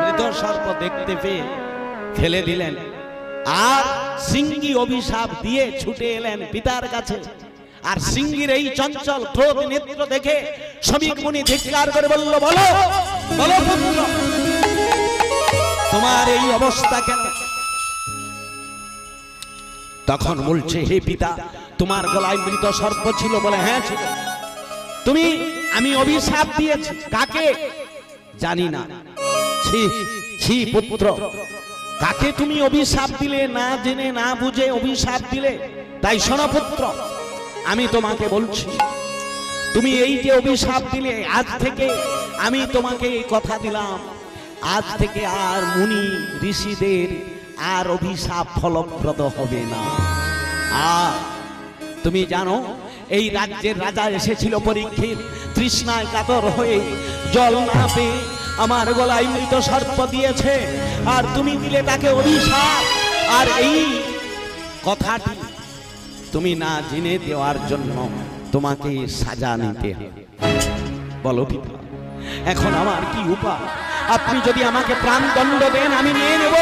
মৃত সর্প দেখতে পেয়ে ফেলে দিলেন। আর সিংহী অভিশাপ দিয়ে ছুটে এলেন পিতার কাছে। আর সিংহীর এই চঞ্চল ক্রোধ নেত্র দেখে শমীক মুনি ধিক্কার করে বলল, বলো বলো পুত্র, তোমার এই অবস্থা কেন? তখন বলছে, হে পিতা, তোমার গলায় মৃত সর্প ছিল বলে? হ্যাঁ ছিল। তুমি, আমি অভিশাপ দিয়েছি। কাকে? জানি না। ছি ছি পুত্র, কাকে তুমি অভিশাপ দিলে? না জেনে না বুঝে অভিশাপ দিলে। তাই শোনো পুত্র, আমি তোমাকে বলছি, তুমি এই যে অভিশাপ দিলে, আজ থেকে আমি তোমাকে এই কথা দিলাম, আজ থেকে আর মুনি ঋষিদের আর অভিশাপ ফলপ্রদ হবে না। আর তুমি জানো, এই রাজ্যের রাজা এসেছিল পরীক্ষিত, তৃষ্ণায় কাতর হয়ে জল না পেয়ে আমার গলায় মৃত সর্প দিয়েছে, আর তুমি দিলে তাকে অভিশাপ। আর এই কথাটি তুমি না জেনে দেওয়ার জন্য তোমাকে সাজা নিতে হবে। বলো পিতা, এখন আমার কি উপায়? আপনি যদি আমাকে প্রাণদণ্ড দেন আমি নিয়ে নেব,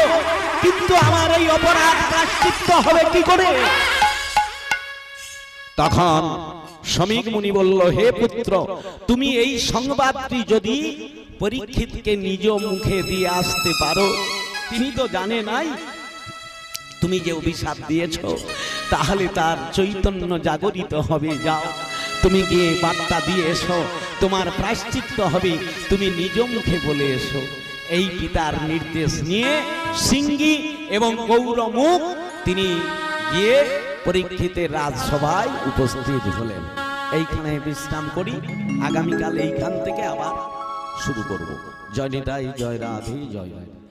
কিন্তু আমার এই অপরাধ প্রায়শ্চিত্ত হবে কি করে? তখন শমীক মুনি বলল, হে পুত্র, তুমি এই সংবাদটি যদি পরীক্ষিতকে নিজ মুখে দিয়ে আসতে পারো, তিনি তো জানে নাই তুমি যে অভিশাপ দিয়েছ, তাহলে তার চৈতন্য জাগরিত হবে। যাও, তুমি গিয়ে বার্তা দিয়ে এসো, তোমার প্রায়শ্চিত্ত হবে, তুমি নিজ মুখে বলে এসো। এই পিতার নির্দেশ নিয়ে সিংহী এবং গৌরমুখ তিনি গিয়ে পরীক্ষিতের রাজসভায় উপস্থিত হলেন। এইখানে বিশ্রাম করি, আগামীকাল এইখান থেকে আবার শুরু করব। জয় নিতাই, জয় রাধে, জয় রাধে।